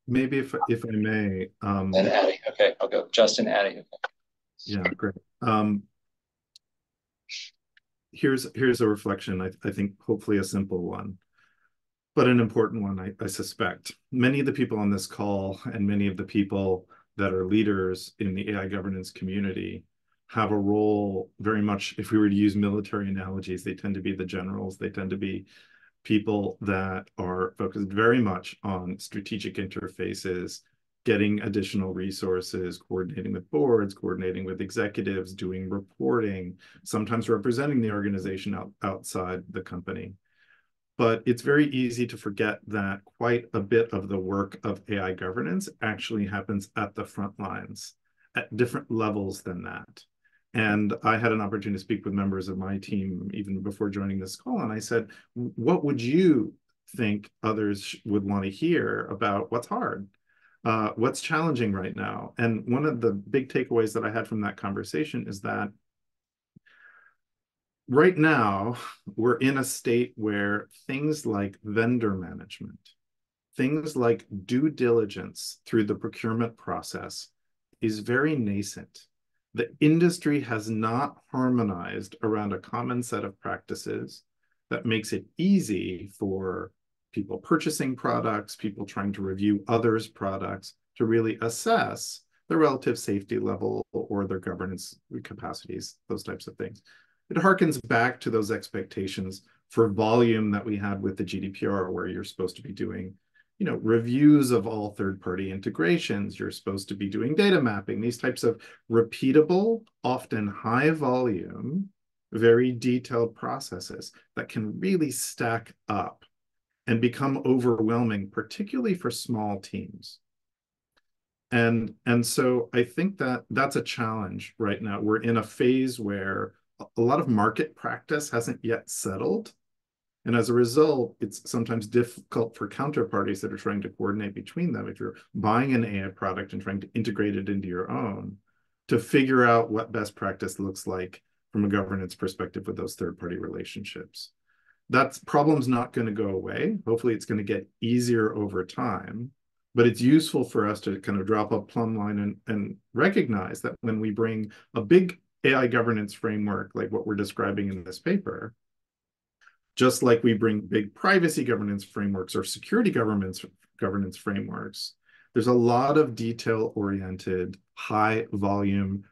Maybe if I may. And Addie, okay, I'll go. Justin, Addie. Okay. Yeah, great. Here's a reflection, I think hopefully a simple one, but an important one, I suspect. Many of the people on this call and many of the people that are leaders in the AI governance community have a role very much, if we were to use military analogies, they tend to be the generals, they tend to be people that are focused very much on strategic interfaces, getting additional resources, coordinating with boards, coordinating with executives, doing reporting, sometimes representing the organization outside the company. But it's very easy to forget that quite a bit of the work of AI governance actually happens at the front lines, at different levels than that. And I had an opportunity to speak with members of my team even before joining this call, and I said, what would you think others would want to hear about what's hard? What's challenging right now? And one of the big takeaways that I had from that conversation is that right now, we're in a state where things like vendor management, things like due diligence through the procurement process is very nascent. The industry has not harmonized around a common set of practices that makes it easy for people purchasing products, people trying to review others' products, to really assess the relative safety level or their governance capacities, those types of things. It harkens back to those expectations for volume that we had with the GDPR, where you're supposed to be doing, reviews of all third-party integrations. You're supposed to be doing data mapping, these types of repeatable, often high volume very detailed processes that can really stack up and become overwhelming, particularly for small teams. And so I think that that's a challenge right now. We're in a phase where a lot of market practice hasn't yet settled. And as a result, it's sometimes difficult for counterparties that are trying to coordinate between them. If you're buying an AI product and trying to integrate it into your own, to figure out what best practice looks like from a governance perspective with those third-party relationships. That problem's not going to go away. Hopefully, it's going to get easier over time. But it's useful for us to kind of drop a plumb line and recognize that when we bring a big AI governance framework like what we're describing in this paper, just like we bring big privacy governance frameworks or security governance frameworks, there's a lot of detail-oriented, high-volume,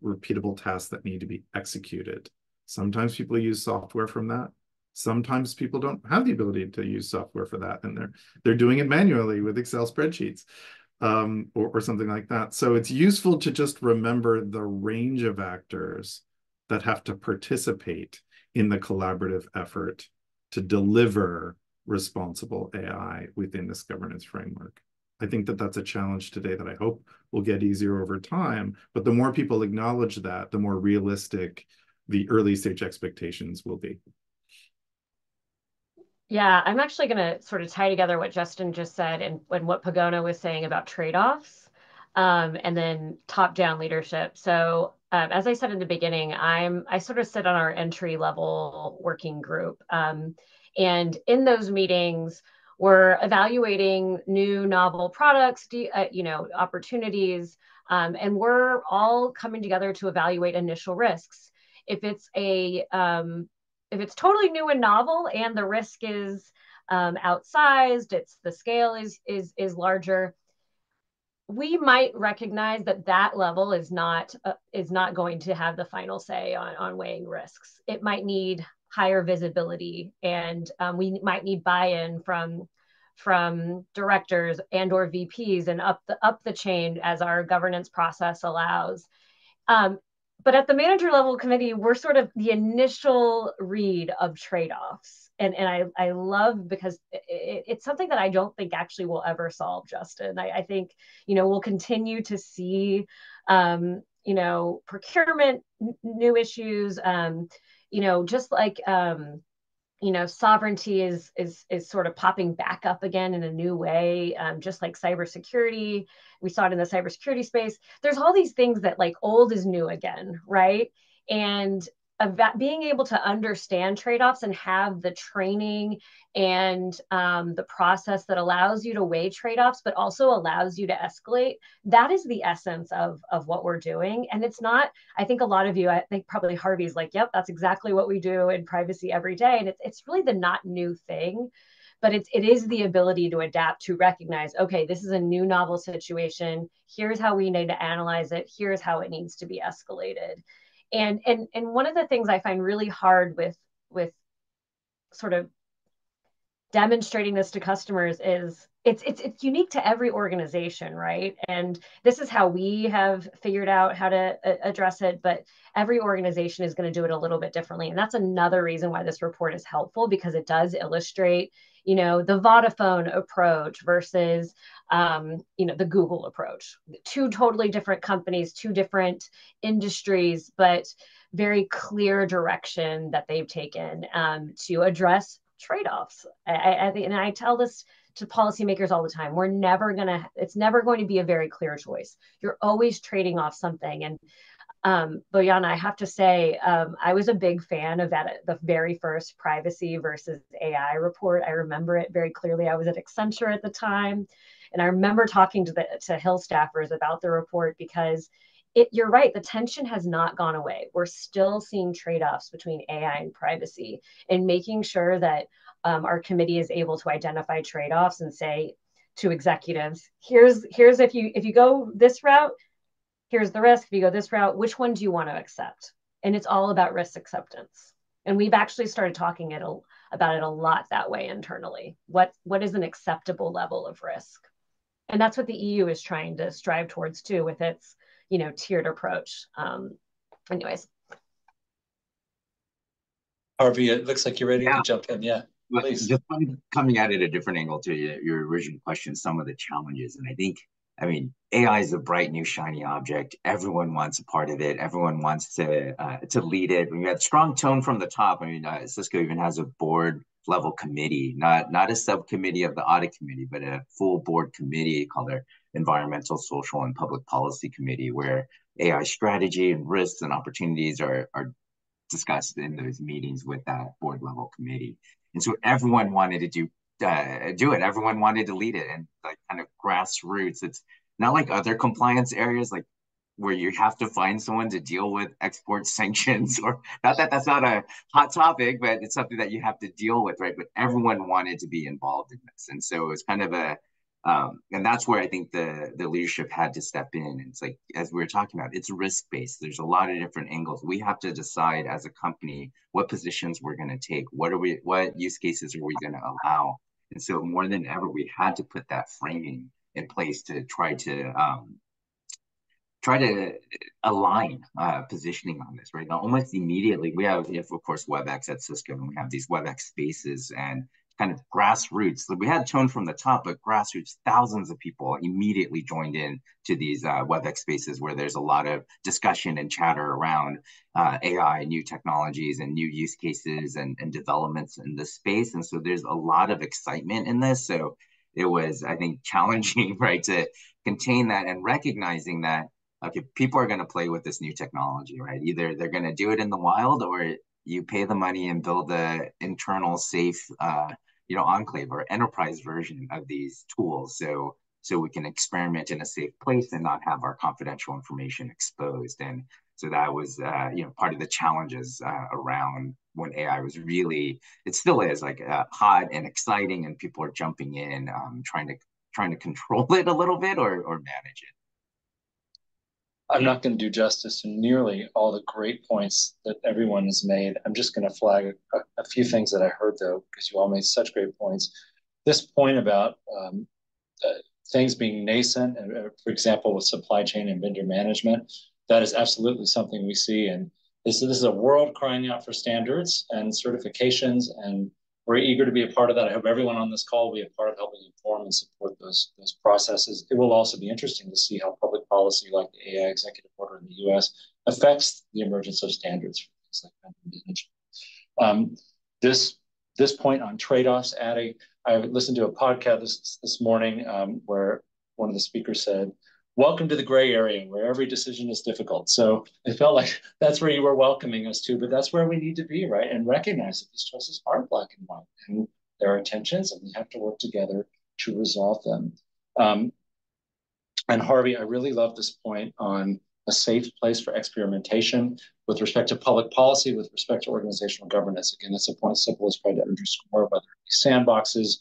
repeatable tasks that need to be executed. Sometimes people use software from that. Sometimes people don't have the ability to use software for that, and they're doing it manually with Excel spreadsheets or something like that. So it's useful to just remember the range of actors that have to participate in the collaborative effort to deliver responsible AI within this governance framework. I think that that's a challenge today that I hope will get easier over time. But the more people acknowledge that, the more realistic the early stage expectations will be. Yeah, I'm actually going to sort of tie together what Justin just said and what Pagona was saying about trade-offs and then top-down leadership. So as I said in the beginning, I sort of sit on our entry-level working group. And in those meetings, we're evaluating new novel products, opportunities, and we're all coming together to evaluate initial risks. If it's totally new and novel and the risk is outsized, the scale is larger, we might recognize that level is not going to have the final say on weighing risks. It might need higher visibility, and we might need buy-in from directors and or VPs and up the chain as our governance process allows. But at the manager level committee, we're sort of the initial read of trade-offs. And I love, because it's something that I don't think actually will ever solve, Justin. I think, we'll continue to see, procurement, new issues, just like, sovereignty is sort of popping back up again in a new way, just like cybersecurity. We saw it in the cybersecurity space. There's all these things that like old is new again, right? And being able to understand trade-offs and have the training and the process that allows you to weigh trade-offs, but also allows you to escalate, that is the essence of what we're doing. And it's not, I think a lot of you, I think probably Harvey's like, yep, that's exactly what we do in privacy every day. And it's really the not new thing, but it is the ability to adapt, to recognize, okay, this is a new novel situation. Here's how we need to analyze it. Here's how it needs to be escalated. And one of the things I find really hard with sort of demonstrating this to customers is it's unique to every organization, right? And this is how we have figured out how to address it, but every organization is going to do it a little bit differently. And that's another reason why this report is helpful, because it does illustrate, the Vodafone approach versus, the Google approach. Two totally different companies, two different industries, but very clear direction that they've taken to address trade-offs. I think, and I tell this to policymakers all the time, it's never going to be a very clear choice. You're always trading off something. And Bojana, I have to say, I was a big fan of the very first privacy versus AI report. I remember it very clearly. I was at Accenture at the time, and I remember talking to Hill staffers about the report, because you're right, the tension has not gone away. We're still seeing trade-offs between AI and privacy, and making sure that our committee is able to identify trade-offs and say to executives, here's if you go this route, here's the risk. If you go this route, which one do you want to accept? And it's all about risk acceptance. And we've actually started talking about it a lot that way internally. What is an acceptable level of risk? And that's what the EU is trying to strive towards too, with its tiered approach. Anyways. Harvey, it looks like you're ready to jump in. Yeah, but please. just coming at it a different angle to your original question, some of the challenges. And I mean, AI is a bright, new, shiny object. Everyone wants a part of it. Everyone wants to lead it. We had strong tone from the top. I mean, Cisco even has a board level committee, not a subcommittee of the audit committee, but a full board committee called their Environmental, Social, and Public Policy Committee, where AI strategy and risks and opportunities are discussed in those meetings with that board level committee. And so everyone wanted to do it. Everyone wanted to lead it, and like kind of grassroots. It's not like other compliance areas, like where you have to find someone to deal with export sanctions, or not that that's not a hot topic, but it's something that you have to deal with, right? But everyone wanted to be involved in this, and so it was kind of a and that's where I think the leadership had to step in. And it's like, as we were talking about, it's risk-based. There's a lot of different angles. We have to decide as a company what positions we're going to take. What use cases are we going to allow? And so more than ever, we had to put that framing in place to try to align positioning on this, right? Now, almost immediately, we have, of course, WebEx at Cisco, and we have these WebEx spaces and kind of grassroots. So we had tone from the top, but grassroots, thousands of people immediately joined in to these WebEx spaces where there's a lot of discussion and chatter around AI, new technologies and new use cases and developments in this space. And so there's a lot of excitement in this. So it was, I think, challenging, right, to contain that and recognizing that, okay, people are going to play with this new technology, right? Either they're going to do it in the wild, or you pay the money and build the internal safe, enclave or enterprise version of these tools, so we can experiment in a safe place and not have our confidential information exposed. And so that was, part of the challenges around when AI was really, it still is like hot and exciting, and people are jumping in, trying to control it a little bit or manage it. I'm not going to do justice to nearly all the great points that everyone has made. I'm just going to flag a few things that I heard, though, because you all made such great points. This point about things being nascent, for example, with supply chain and vendor management, that is absolutely something we see. And this is a world crying out for standards and certifications, and we're eager to be a part of that. I hope everyone on this call will be a part of helping inform and support those processes. It will also be interesting to see how public policy, like the AI executive order in the US, affects the emergence of standards for things like vendor management. This point on trade-offs, Addie, I listened to a podcast this morning where one of the speakers said, "Welcome to the gray area where every decision is difficult." So it felt like that's where you were welcoming us to, but that's where we need to be, right? And recognize that these choices are black and white, and there are tensions, and we have to work together to resolve them. And Harvey, I really love this point on a safe place for experimentation with respect to public policy, with respect to organizational governance. Again, that's a point CIPL is trying to underscore, whether it be sandboxes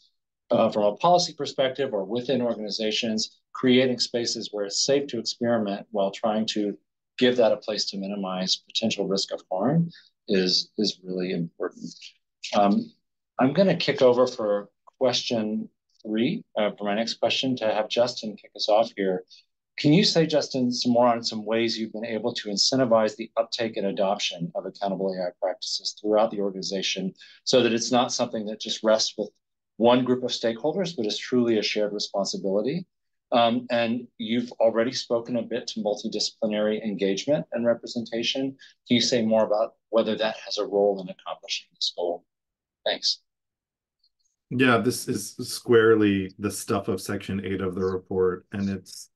from a policy perspective or within organizations, creating spaces where it's safe to experiment while trying to give that a place to minimize potential risk of harm is really important. I'm going to kick over for question 3 for my next question to have Justin kick us off here. Can you say, Justin, some more on some ways you've been able to incentivize the uptake and adoption of accountable AI practices throughout the organization so that it's not something that just rests with one group of stakeholders, but is truly a shared responsibility? And you've already spoken a bit to multidisciplinary engagement and representation. Can you say more about whether that has a role in accomplishing this goal? Thanks. Yeah, this is squarely the stuff of Section 8 of the report, and it's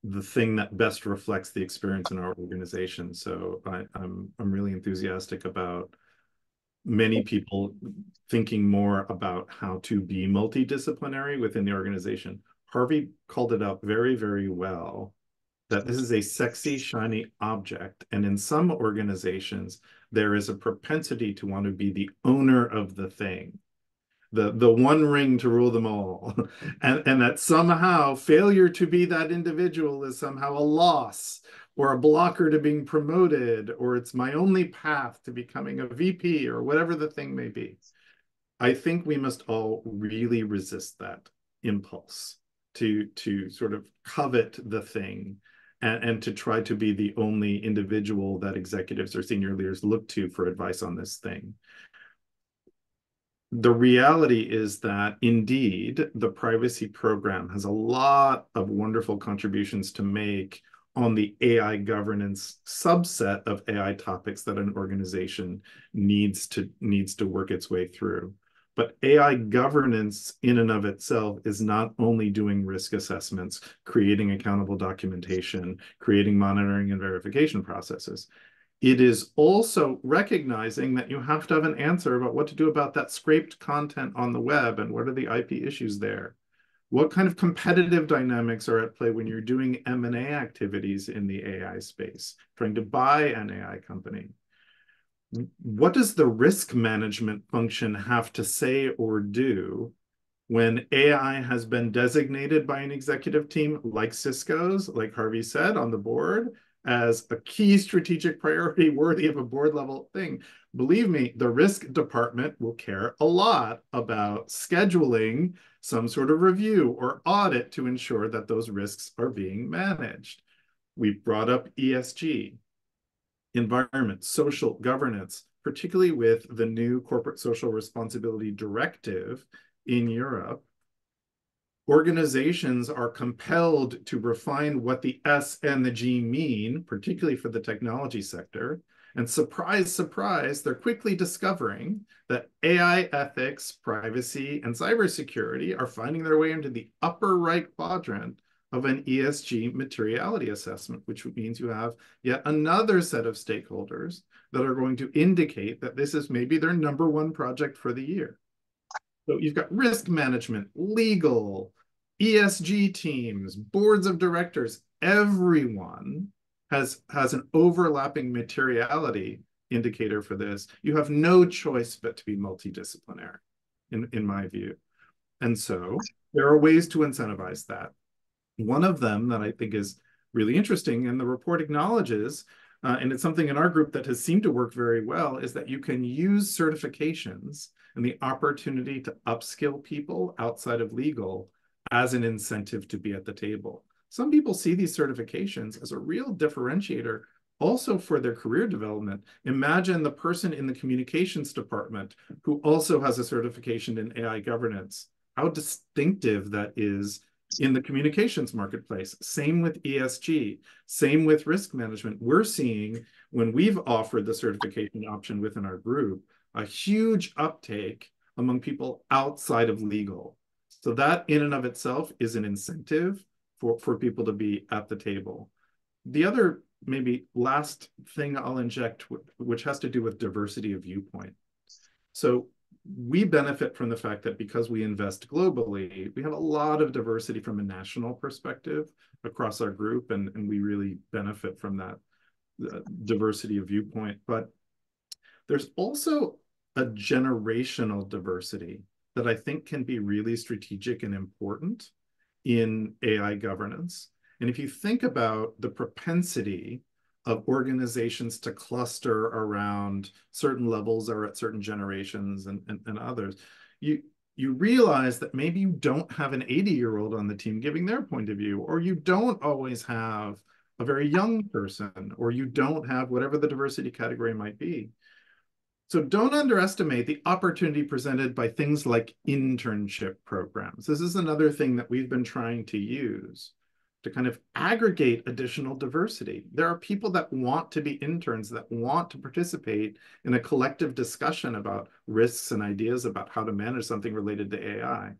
the thing that best reflects the experience in our organization. So I'm really enthusiastic about many people thinking more about how to be multidisciplinary within the organization. Harvey called it out very, very well, that this is a sexy, shiny object. And in some organizations, there is a propensity to want to be the owner of the thing, the one ring to rule them all. and that somehow failure to be that individual is somehow a loss or a blocker to being promoted, or it's my only path to becoming a VP, or whatever the thing may be. I think we must all really resist that impulse to sort of covet the thing and to try to be the only individual that executives or senior leaders look to for advice on this thing. The reality is that indeed the privacy program has a lot of wonderful contributions to make on the AI governance subset of AI topics that an organization needs to work its way through. But AI governance in and of itself is not only doing risk assessments, creating accountable documentation, creating monitoring and verification processes. It is also recognizing that you have to have an answer about what to do about that scraped content on the web and what are the IP issues there. What kind of competitive dynamics are at play when you're doing M&A activities in the AI space, trying to buy an AI company? What does the risk management function have to say or do when AI has been designated by an executive team like Cisco's, like Harvey said, on the board, as a key strategic priority worthy of a board level thing? Believe me, the risk department will care a lot about scheduling some sort of review or audit to ensure that those risks are being managed. We've brought up ESG, environment, social governance, particularly with the new corporate social responsibility directive in Europe. Organizations are compelled to refine what the S and the G mean, particularly for the technology sector. And surprise, surprise, they're quickly discovering that AI ethics, privacy, and cybersecurity are finding their way into the upper right quadrant of an ESG materiality assessment, which means you have yet another set of stakeholders that are going to indicate that this is maybe their #1 project for the year. So you've got risk management, legal, ESG teams, boards of directors. Everyone has an overlapping materiality indicator for this. You have no choice but to be multidisciplinary, in my view. And so there are ways to incentivize that. One of them that I think is really interesting, and the report acknowledges, and it's something in our group that has seemed to work very well, is that you can use certifications and the opportunity to upskill people outside of legal as an incentive to be at the table. Some people see these certifications as a real differentiator also for their career development. Imagine the person in the communications department who also has a certification in AI governance. How distinctive that is in the communications marketplace. Same with ESG, same with risk management. We're seeing, when we've offered the certification option within our group, a huge uptake among people outside of legal. So that in and of itself is an incentive for people to be at the table. The other maybe last thing I'll inject, which has to do with diversity of viewpoint. So we benefit from the fact that because we invest globally, we have a lot of diversity from a national perspective across our group, and we really benefit from that diversity of viewpoint. But there's also a generational diversity that I think can be really strategic and important in AI governance. And if you think about the propensity of organizations to cluster around certain levels or at certain generations and others, you realize that maybe you don't have an 80-year-old on the team giving their point of view, or you don't always have a very young person, or you don't have whatever the diversity category might be. So don't underestimate the opportunity presented by things like internship programs. This is another thing that we've been trying to use to kind of aggregate additional diversity. There are people that want to be interns, that want to participate in a collective discussion about risks and ideas about how to manage something related to AI.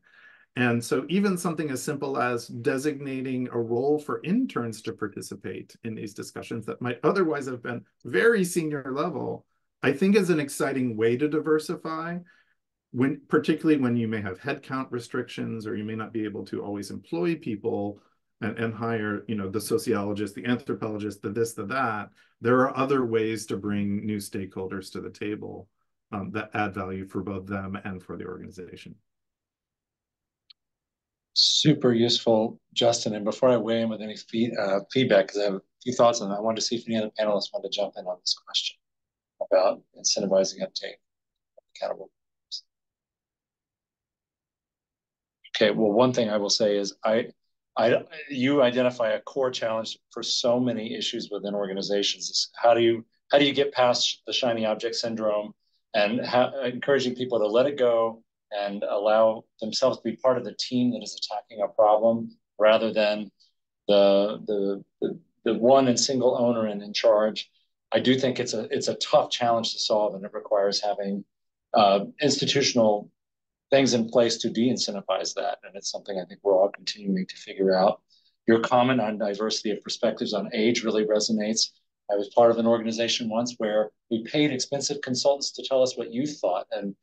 And so even something as simple as designating a role for interns to participate in these discussions that might otherwise have been very senior level, I think is an exciting way to diversify, particularly when you may have headcount restrictions, or you may not be able to always employ people and hire, the sociologist, the anthropologist, the this, the that. There are other ways to bring new stakeholders to the table that add value for both them and for the organization. Super useful, Justin. And before I weigh in with any feedback, because I have a few thoughts on that, I wanted to see if any other panelists wanted to jump in on this question about incentivizing uptake of accountable. Okay, well, one thing I will say is you identify a core challenge for so many issues within organizations. Is how do you get past the shiny object syndrome and encouraging people to let it go and allow themselves to be part of the team that is attacking a problem rather than the one and single owner and in charge. I do think it's a tough challenge to solve, and it requires having institutional things in place to de-incentivize that. And it's something I think we're all continuing to figure out. Your comment on diversity of perspectives on age really resonates. I was part of an organization once where we paid expensive consultants to tell us what youth thought. And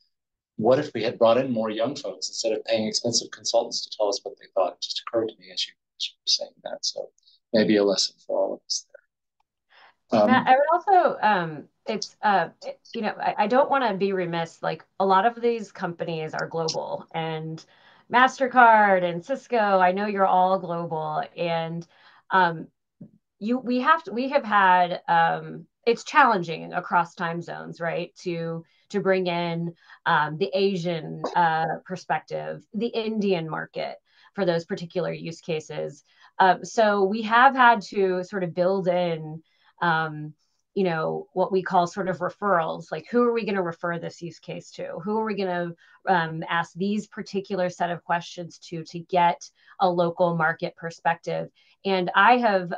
what if we had brought in more young folks instead of paying expensive consultants to tell us what they thought? It just occurred to me as you were saying that. So maybe a lesson for all of us there. Matt, I would also, I don't want to be remiss. Like, a lot of these companies are global, and MasterCard and Cisco, I know you're all global, and we have had, it's challenging across time zones, right? To bring in the Asian perspective, the Indian market for those particular use cases. So we have had to sort of build in what we call sort of referrals, like who are we going to refer this use case to? Who are we going to ask these particular set of questions to get a local market perspective? And I have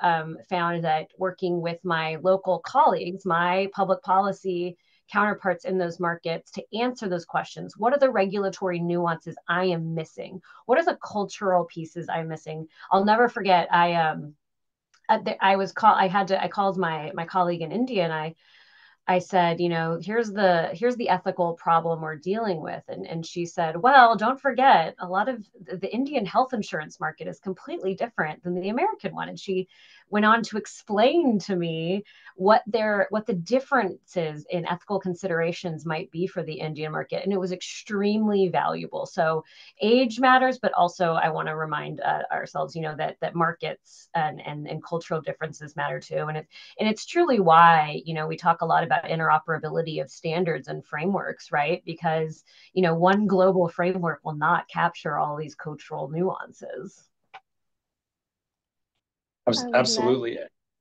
found that working with my local colleagues, my public policy counterparts in those markets, to answer those questions. What are the regulatory nuances I am missing? What are the cultural pieces I'm missing? I'll never forget, I called my colleague in India, and I said, here's the ethical problem we're dealing with. And she said, well, don't forget, a lot of the Indian health insurance market is completely different than the American one. And she went on to explain to me what the differences in ethical considerations might be for the Indian market. And it was extremely valuable. So age matters, but also I want to remind ourselves, that markets and cultural differences matter too. And it's truly why, we talk a lot about interoperability of standards and frameworks, right? Because, one global framework will not capture all these cultural nuances. Absolutely.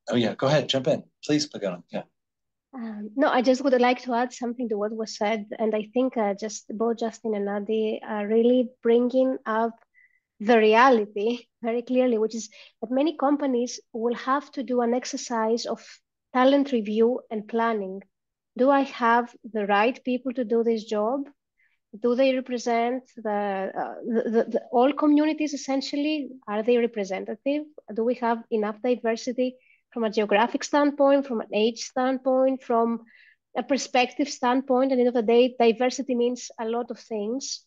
Oh yeah, go ahead, jump in, please, Pagana. Yeah. No, I just would like to add something to what was said. And I think just both Justin and Adi are really bringing up the reality very clearly, which is that many companies will have to do an exercise of talent review and planning. Do I have the right people to do this job? Do they represent the all communities essentially? Are they representative? Do we have enough diversity from a geographic standpoint, from an age standpoint, from a perspective standpoint? At the end of the day, diversity means a lot of things.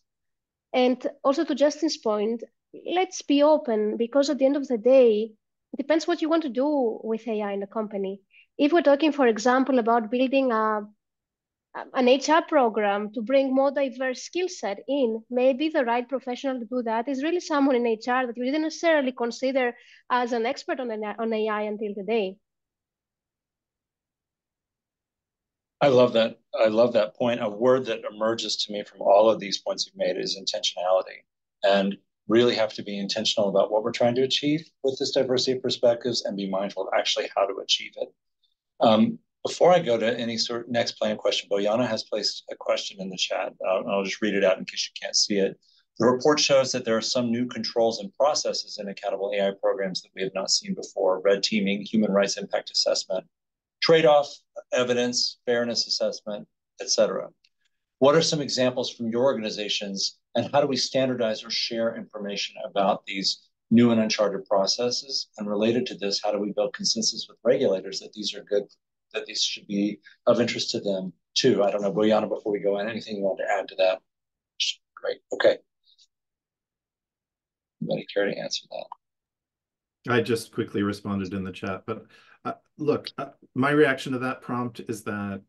And also to Justin's point, let's be open, because at the end of the day, it depends what you want to do with AI in the company. If we're talking, for example, about building an HR program to bring more diverse skill set in, maybe the right professional to do that is really someone in HR that you didn't necessarily consider as an expert on AI until today. I love that. I love that point. A word that emerges to me from all of these points you've made is intentionality, and really have to be intentional about what we're trying to achieve with this diversity of perspectives and be mindful of actually how to achieve it. Before I go to any sort of next plan question, Boyana has placed a question in the chat. I'll just read it out in case you can't see it. The report shows that there are some new controls and processes in accountable AI programs that we have not seen before: red teaming, human rights impact assessment, trade-off, evidence, fairness assessment, etc. What are some examples from your organizations, and how do we standardize or share information about these new and uncharted processes? And related to this, how do we build consensus with regulators that these are good, that these should be of interest to them too? I don't know, Boyana, before we go in, anything you want to add to that? Great, okay. Anybody care to answer that? I just quickly responded in the chat, but look, my reaction to that prompt is that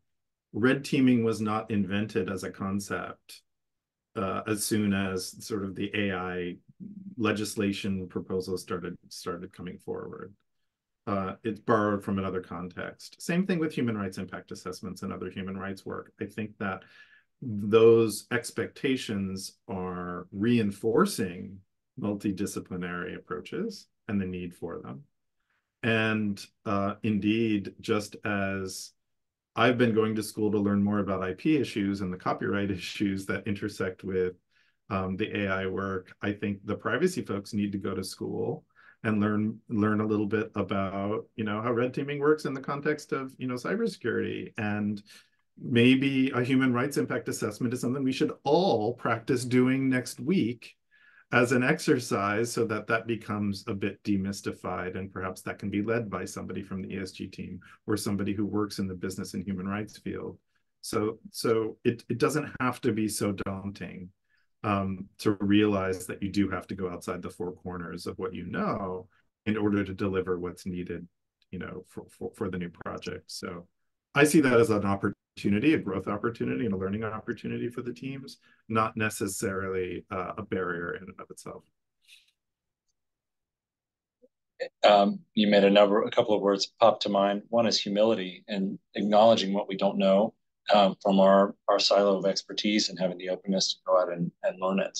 red teaming was not invented as a concept as soon as sort of the AI legislation proposals started coming forward. It's borrowed from another context. Same thing with human rights impact assessments and other human rights work. I think that those expectations are reinforcing multidisciplinary approaches. and the need for them. And indeed, just as I've been going to school to learn more about IP issues and the copyright issues that intersect with the AI work, I think the privacy folks need to go to school and learn a little bit about, how red teaming works in the context of, cybersecurity. And maybe a human rights impact assessment is something we should all practice doing next week as an exercise, so that that becomes a bit demystified, and perhaps that can be led by somebody from the ESG team or somebody who works in the business and human rights field. So it doesn't have to be so daunting to realize that you do have to go outside the four corners of what you know in order to deliver what's needed, for the new project. So I see that as an opportunity, a growth opportunity, and a learning opportunity for the teams, not necessarily a barrier in and of itself. You made a couple of words pop to mind. One is humility and acknowledging what we don't know from our silo of expertise and having the openness to go out and learn it.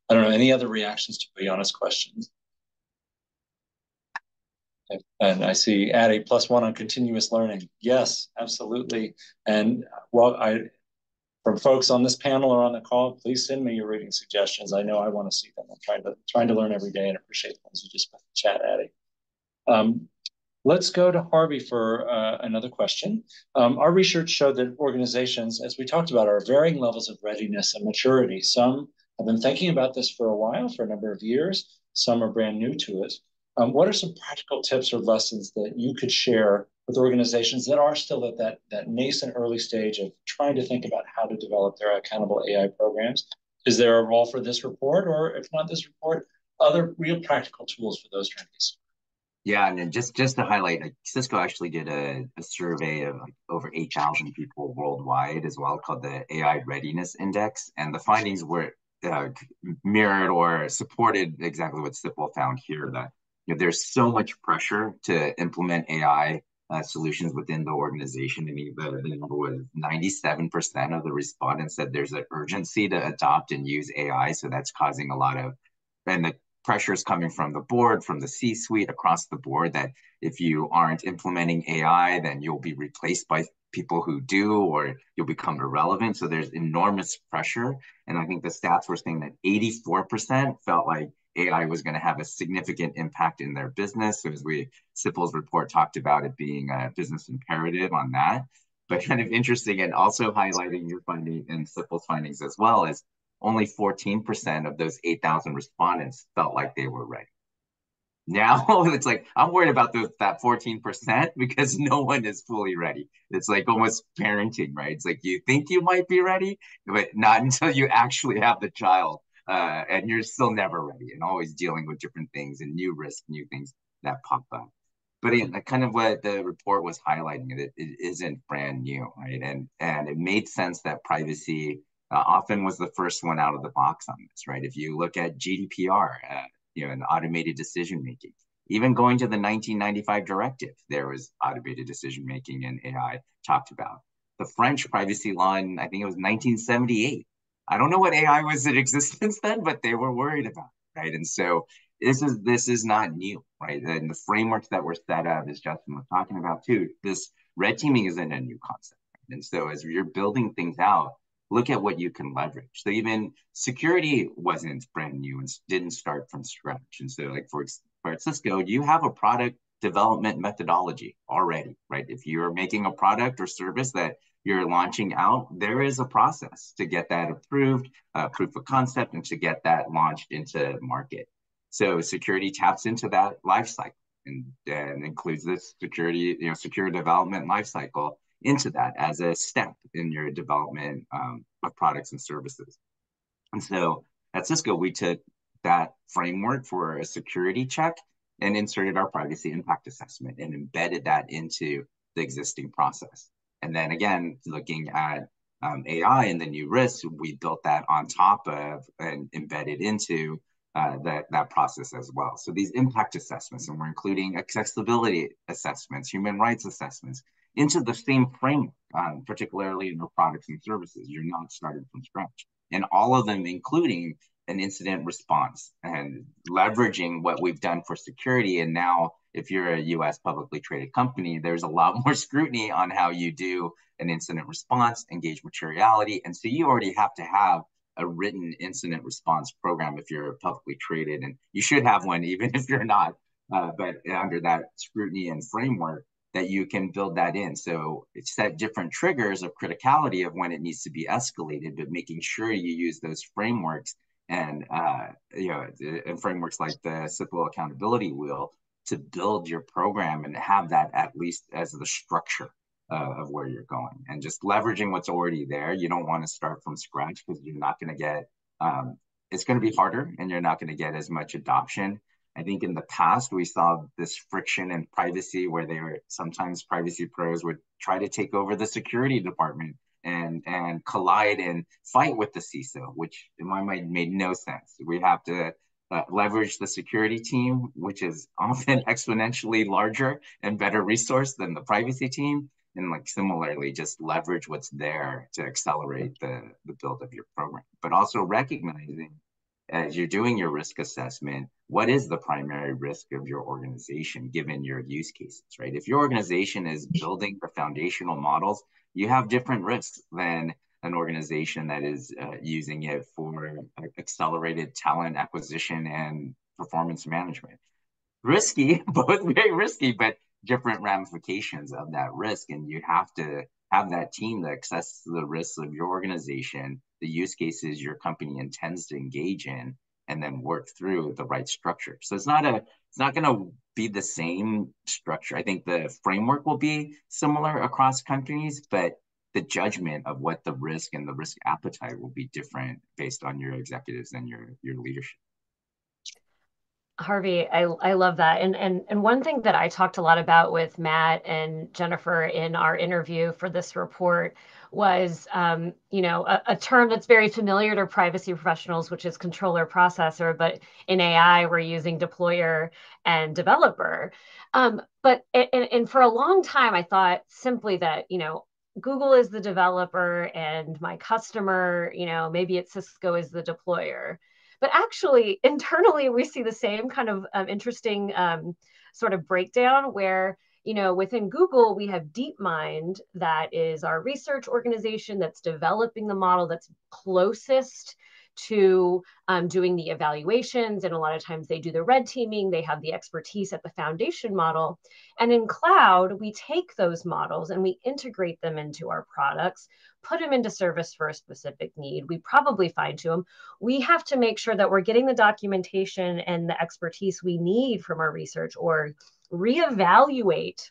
I don't know, any other reactions to Bojana's questions? And I see Addie +1 on continuous learning. Yes, absolutely. And from folks on this panel or on the call, please send me your reading suggestions. I know I want to see them. I'm trying to learn every day and appreciate the ones you just put in the chat, Addie. Let's go to Harvey for another question. Our research showed that organizations, as we talked about, are varying levels of readiness and maturity. Some have been thinking about this for a while, for a number of years. Some are brand new to it. What are some practical tips or lessons that you could share with organizations that are still at that nascent early stage of trying to think about how to develop their accountable AI programs? Is there a role for this report, or if not this report, other real practical tools for those trying to get started? Yeah, and then just to highlight, Cisco actually did a survey of over 8,000 people worldwide as well, called the AI Readiness Index, and the findings were mirrored or supported exactly what CIPL found here, that there's so much pressure to implement AI solutions within the organization. I mean, the number was 97% of the respondents said there's an urgency to adopt and use AI, so that's causing a lot of, and the pressure is coming from the board, from the C-suite, across the board, that if you aren't implementing AI, then you'll be replaced by people who do, or you'll become irrelevant. So there's enormous pressure. And I think the stats were saying that 84% felt like AI was going to have a significant impact in their business. So as CIPL's report talked about it being a business imperative on that. But kind of interesting, and also highlighting your finding and CIPL's findings as well, is only 14% of those 8,000 respondents felt like they were ready. Now it's like, I'm worried about that 14% because no one is fully ready. It's like almost parenting, right? It's like you think you might be ready, but not until you actually have the child. And you're still never ready, and always dealing with different things and new risks, new things that pop up. But kind of what the report was highlighting, it isn't brand new, right? And it made sense that privacy often was the first one out of the box on this, right? If you look at GDPR, and automated decision making, even going to the 1995 directive, there was automated decision making and AI talked about. The French privacy law in, I think it was 1978. I don't know what AI was in existence then, but they were worried about it, right? And so this is not new, right? And the frameworks that were set up, as Justin was talking about too, this red teaming isn't a new concept, right? And so as you're building things out, look at what you can leverage. So even security wasn't brand new and didn't start from scratch. And so like for Cisco, you have a product development methodology already, right? If you're making a product or service that you're launching out, there is a process to get that approved, proof of concept, and to get that launched into market. So security taps into that life cycle and includes this security, secure development life cycle into that as a step in your development of products and services. And so at Cisco, we took that framework for a security check and inserted our privacy impact assessment and embedded that into the existing process. And then again, looking at AI and the new risks, we built that on top of and embedded into that process as well. So these impact assessments, and we're including accessibility assessments, human rights assessments, into the same framework, particularly in our products and services. You're not starting from scratch. And all of them, including an incident response and leveraging what we've done for security. And now, if you're a US publicly traded company, there's a lot more scrutiny on how you do an incident response, engage materiality. And so you already have to have a written incident response program if you're publicly traded. And you should have one, even if you're not, but under that scrutiny and framework, that you can build that in. So it's set different triggers of criticality of when it needs to be escalated, but making sure you use those frameworks and and frameworks like the CIPL Accountability Wheel to build your program and have that at least as the structure of where you're going, and just leveraging what's already there. You don't want to start from scratch because you're not going to get, it's going to be harder and you're not going to get as much adoption. I think in the past, we saw this friction in privacy where sometimes privacy pros would try to take over the security department and collide and fight with the CISO, which in my mind made no sense. We have to leverage the security team, which is often exponentially larger and better resourced than the privacy team. And like similarly, just leverage what's there to accelerate the build of your program, but also recognizing as you're doing your risk assessment, what is the primary risk of your organization given your use cases, right? If your organization is building the foundational models, you have different risks than an organization that is using it for accelerated talent acquisition and performance management. Risky, both very risky, but different ramifications of that risk. And you have to have that team that assesses the risks of your organization, the use cases your company intends to engage in, and then work through the right structure. So it's not going to be the same structure. I think the framework will be similar across companies, but the judgment of what the risk and the risk appetite will be different based on your executives and your leadership. Harvey, I love that. And one thing that I talked a lot about with Matt and Jennifer in our interview for this report was, a term that's very familiar to privacy professionals, which is controller processor, but in AI, we're using deployer and developer. But for a long time, I thought simply that, Google is the developer and my customer, maybe it's Cisco is the deployer. But actually, internally, we see the same kind of interesting sort of breakdown where, within Google, we have DeepMind, that is our research organization that's developing the model that's closest to doing the evaluations. And a lot of times they do the red teaming, they have the expertise at the foundation model. And in cloud, we take those models and we integrate them into our products, put them into service for a specific need. We probably fine tune them. We have to make sure that we're getting the documentation and the expertise we need from our research, or reevaluate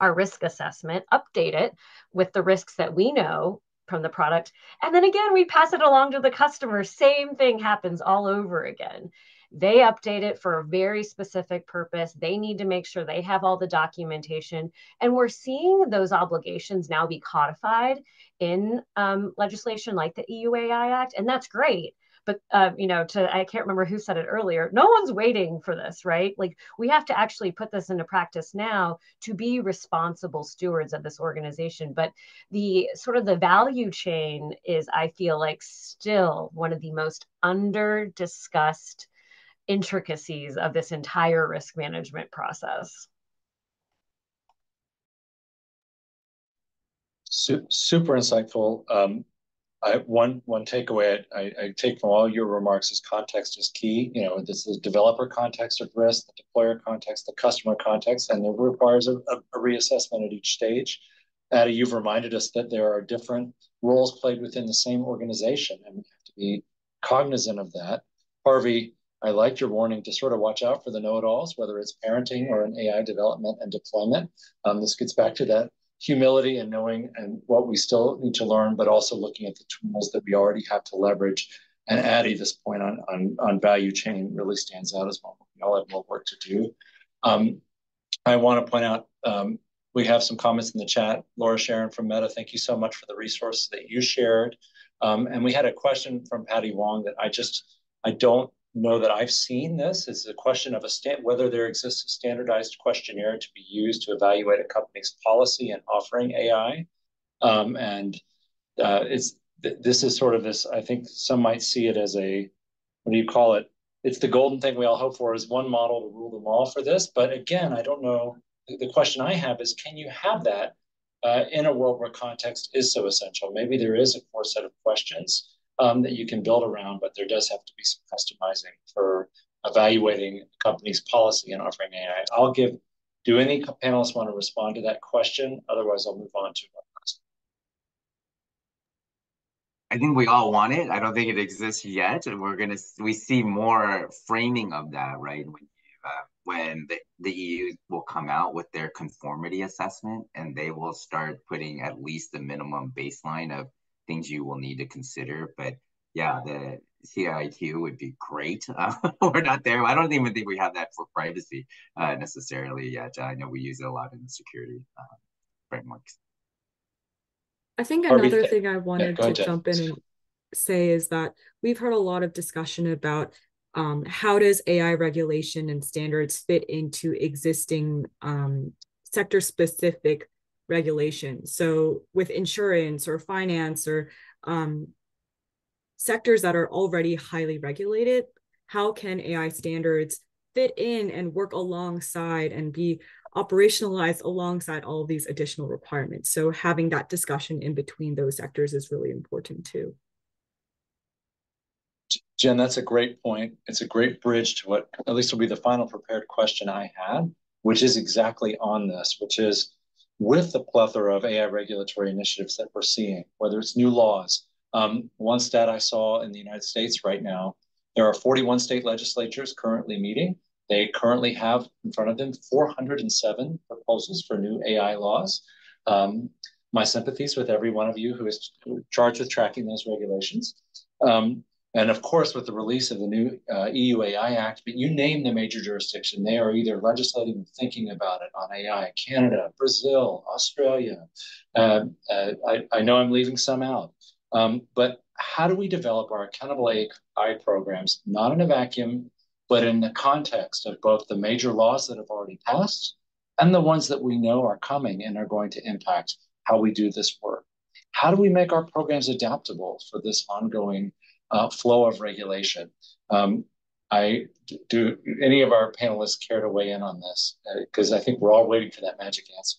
our risk assessment, update it with the risks that we know from the product. And then again, we pass it along to the customer. Same thing happens all over again. They update it for a very specific purpose. They need to make sure they have all the documentation. And we're seeing those obligations now be codified in legislation like the EU AI Act. And that's great. But, I can't remember who said it earlier, no one's waiting for this, right? Like, we have to actually put this into practice now to be responsible stewards of this organization. But the sort of the value chain is, I feel like, still one of the most under-discussed intricacies of this entire risk management process. Super insightful. One takeaway I take from all your remarks is context is key. This is developer context of risk, the deployer context, the customer context, and it requires a reassessment at each stage. Addie, you've reminded us that there are different roles played within the same organization, and we have to be cognizant of that. Harvey, I liked your warning to sort of watch out for the know-it-alls, whether it's parenting or in AI development and deployment. This gets back to that humility and knowing and what we still need to learn, but also looking at the tools that we already have to leverage. And Addie, this point on value chain really stands out as well. We all have more work to do. I want to point out, we have some comments in the chat. Laura Sharon from Meta, thank you so much for the resources that you shared. And we had a question from Patty Wong that I don't know that I've seen this. It's a question of whether there exists a standardized questionnaire to be used to evaluate a company's policy and offering AI. This is sort of this, I think some might see it as a what do you call it? It's the golden thing we all hope for, is one model to rule them all for this. But again, I don't know. The question I have is, can you have that in a world where context is so essential? Maybe there is a core set of questions that you can build around, but there does have to be some customizing for evaluating a company's policy and offering AI. Do any panelists want to respond to that question? Otherwise, I'll move on to our next. I think we all want it. I don't think it exists yet, and we see more framing of that, right? When the EU will come out with their conformity assessment, and they will start putting at least the minimum baseline of things you will need to consider. But yeah, the CIQ would be great. We're not there. I don't even think we have that for privacy necessarily yet. I know we use it a lot in the security frameworks. I think another thing I wanted to jump in and say is that we've heard a lot of discussion about how does AI regulation and standards fit into existing sector-specific regulation. So with insurance or finance or sectors that are already highly regulated, how can AI standards fit in and work alongside and be operationalized alongside all of these additional requirements? So having that discussion in between those sectors is really important too. Jen, that's a great point. It's a great bridge to what at least will be the final prepared question I had, which is exactly on this, which is with the plethora of AI regulatory initiatives that we're seeing, whether it's new laws. One stat I saw in the United States right now, there are 41 state legislatures currently meeting. They currently have in front of them 407 proposals for new AI laws. My sympathies with every one of you who is charged with tracking those regulations. And of course, with the release of the new EU AI Act, but you name the major jurisdiction, they are either legislating or thinking about it on AI. Canada, Brazil, Australia. I know I'm leaving some out. But how do we develop our accountable AI programs, not in a vacuum, but in the context of both the major laws that have already passed and the ones that we know are coming and are going to impact how we do this work? How do we make our programs adaptable for this ongoing flow of regulation? Do any of our panelists care to weigh in on this? Because I think we're all waiting for that magic answer.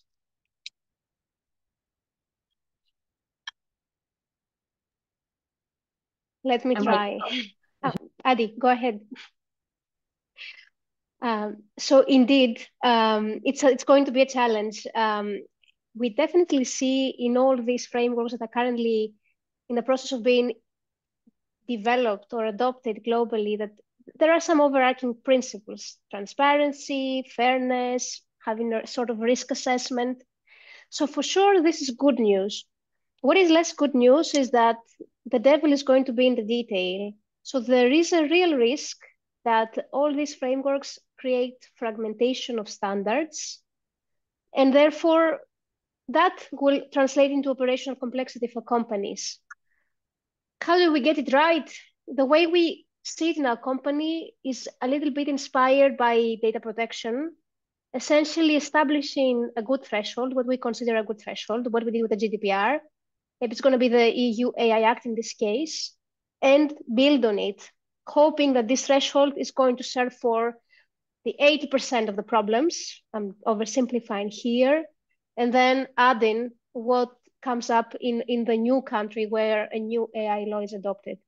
Let me try. Adi, go ahead. So indeed, it's going to be a challenge. We definitely see in all these frameworks that are currently in the process of being developed or adopted globally that there are some overarching principles: transparency, fairness, having a sort of risk assessment. So for sure, this is good news. What is less good news is that the devil is going to be in the detail. So there is a real risk that all these frameworks create fragmentation of standards, and therefore that will translate into operational complexity for companies. How do we get it right? The way we see it in our company is a little bit inspired by data protection, essentially establishing a good threshold, what we consider a good threshold, what we did with the GDPR. If it's going to be the EU AI Act in this case, and build on it, hoping that this threshold is going to serve for the 80% of the problems. I'm oversimplifying here, and then adding what comes up in the new country where a new AI law is adopted.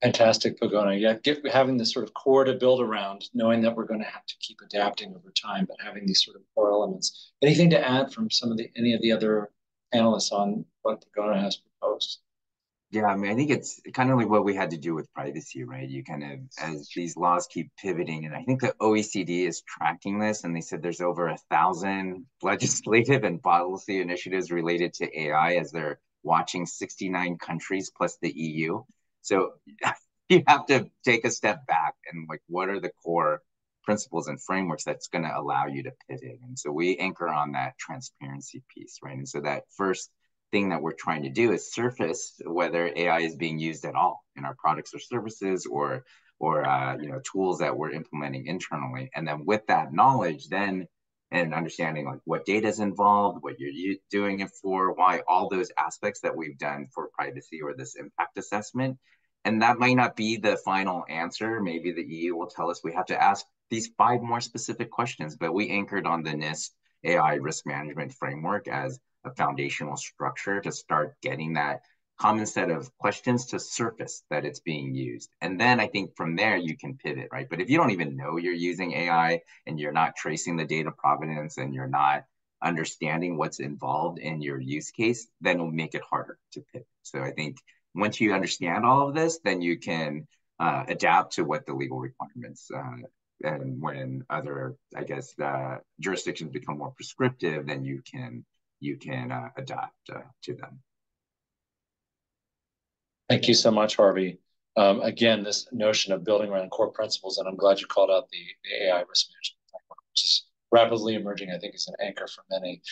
Fantastic, Pogona. Yeah, having this sort of core to build around, knowing that we're going to have to keep adapting over time, but having these sort of core elements. Anything to add from any of the other panelists on what Pogona has proposed? Yeah, I mean, I think it's kind of like what we had to do with privacy, right? You kind of, as these laws keep pivoting, and I think the OECD is tracking this, and they said there's over 1,000 legislative and policy initiatives related to AI as they're watching 69 countries plus the EU. So you have to take a step back and like, what are the core principles and frameworks that's going to allow you to pivot? And so we anchor on that transparency piece, right? And so that first thing that we're trying to do is surface whether AI is being used at all in our products or services or tools that we're implementing internally. And then with that knowledge, then and understanding like what data is involved, what you're doing it for, why, all those aspects that we've done for privacy or this impact assessment. And that might not be the final answer. Maybe the EU will tell us we have to ask these 5 more specific questions, but we anchored on the NIST AI risk management framework as a foundational structure to start getting that common set of questions to surface that it's being used. And then I think from there you can pivot, right? But if you don't even know you're using AI and you're not tracing the data provenance and you're not understanding what's involved in your use case, then it'll make it harder to pivot. So I think once you understand all of this, then you can adapt to what the legal requirements and when other, I guess, jurisdictions become more prescriptive, then you can adapt to them. Thank you so much, Harvey. Again, this notion of building around core principles, and I'm glad you called out the AI risk management framework, which is rapidly emerging, I think is an anchor for many.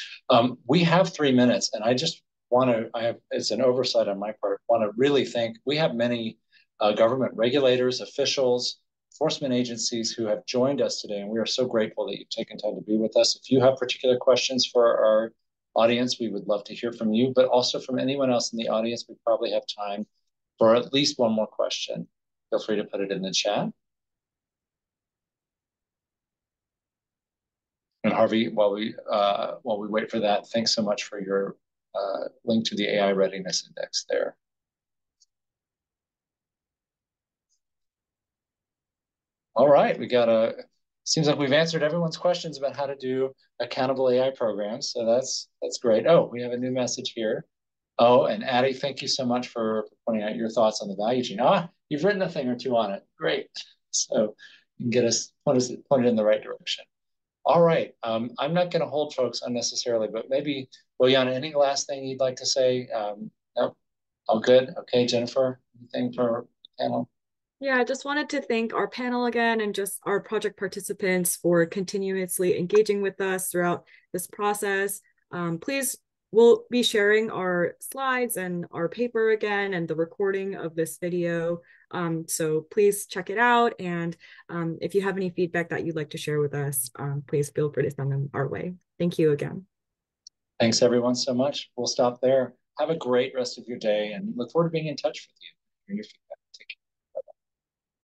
We have 3 minutes, and I just want to, it's an oversight on my part, want to really thank, we have many government regulators, officials, enforcement agencies who have joined us today, and we are so grateful that you've taken time to be with us. If you have particular questions for our audience, we would love to hear from you, but also from anyone else in the audience. We probably have time for at least one more question. Feel free to put it in the chat. And Harvey, while we wait for that, thanks so much for your link to the AI Readiness Index there. All right, seems like we've answered everyone's questions about how to do accountable AI programs, so that's great. Oh, we have a new message here. Oh, and Addie, thank you so much for pointing out your thoughts on the value chain. You've written a thing or two on it. Great. So you can get us pointed in the right direction. All right. I'm not going to hold folks unnecessarily, but maybe, Boyana, any last thing you'd like to say? No? All good? Okay, Jennifer, anything for the panel? Yeah, I just wanted to thank our panel again and just our project participants for continuously engaging with us throughout this process. Please, we'll be sharing our slides and our paper again and the recording of this video. So please check it out. And if you have any feedback that you'd like to share with us, please feel free to send them our way. Thank you again. Thanks everyone so much. We'll stop there. Have a great rest of your day and look forward to being in touch with you.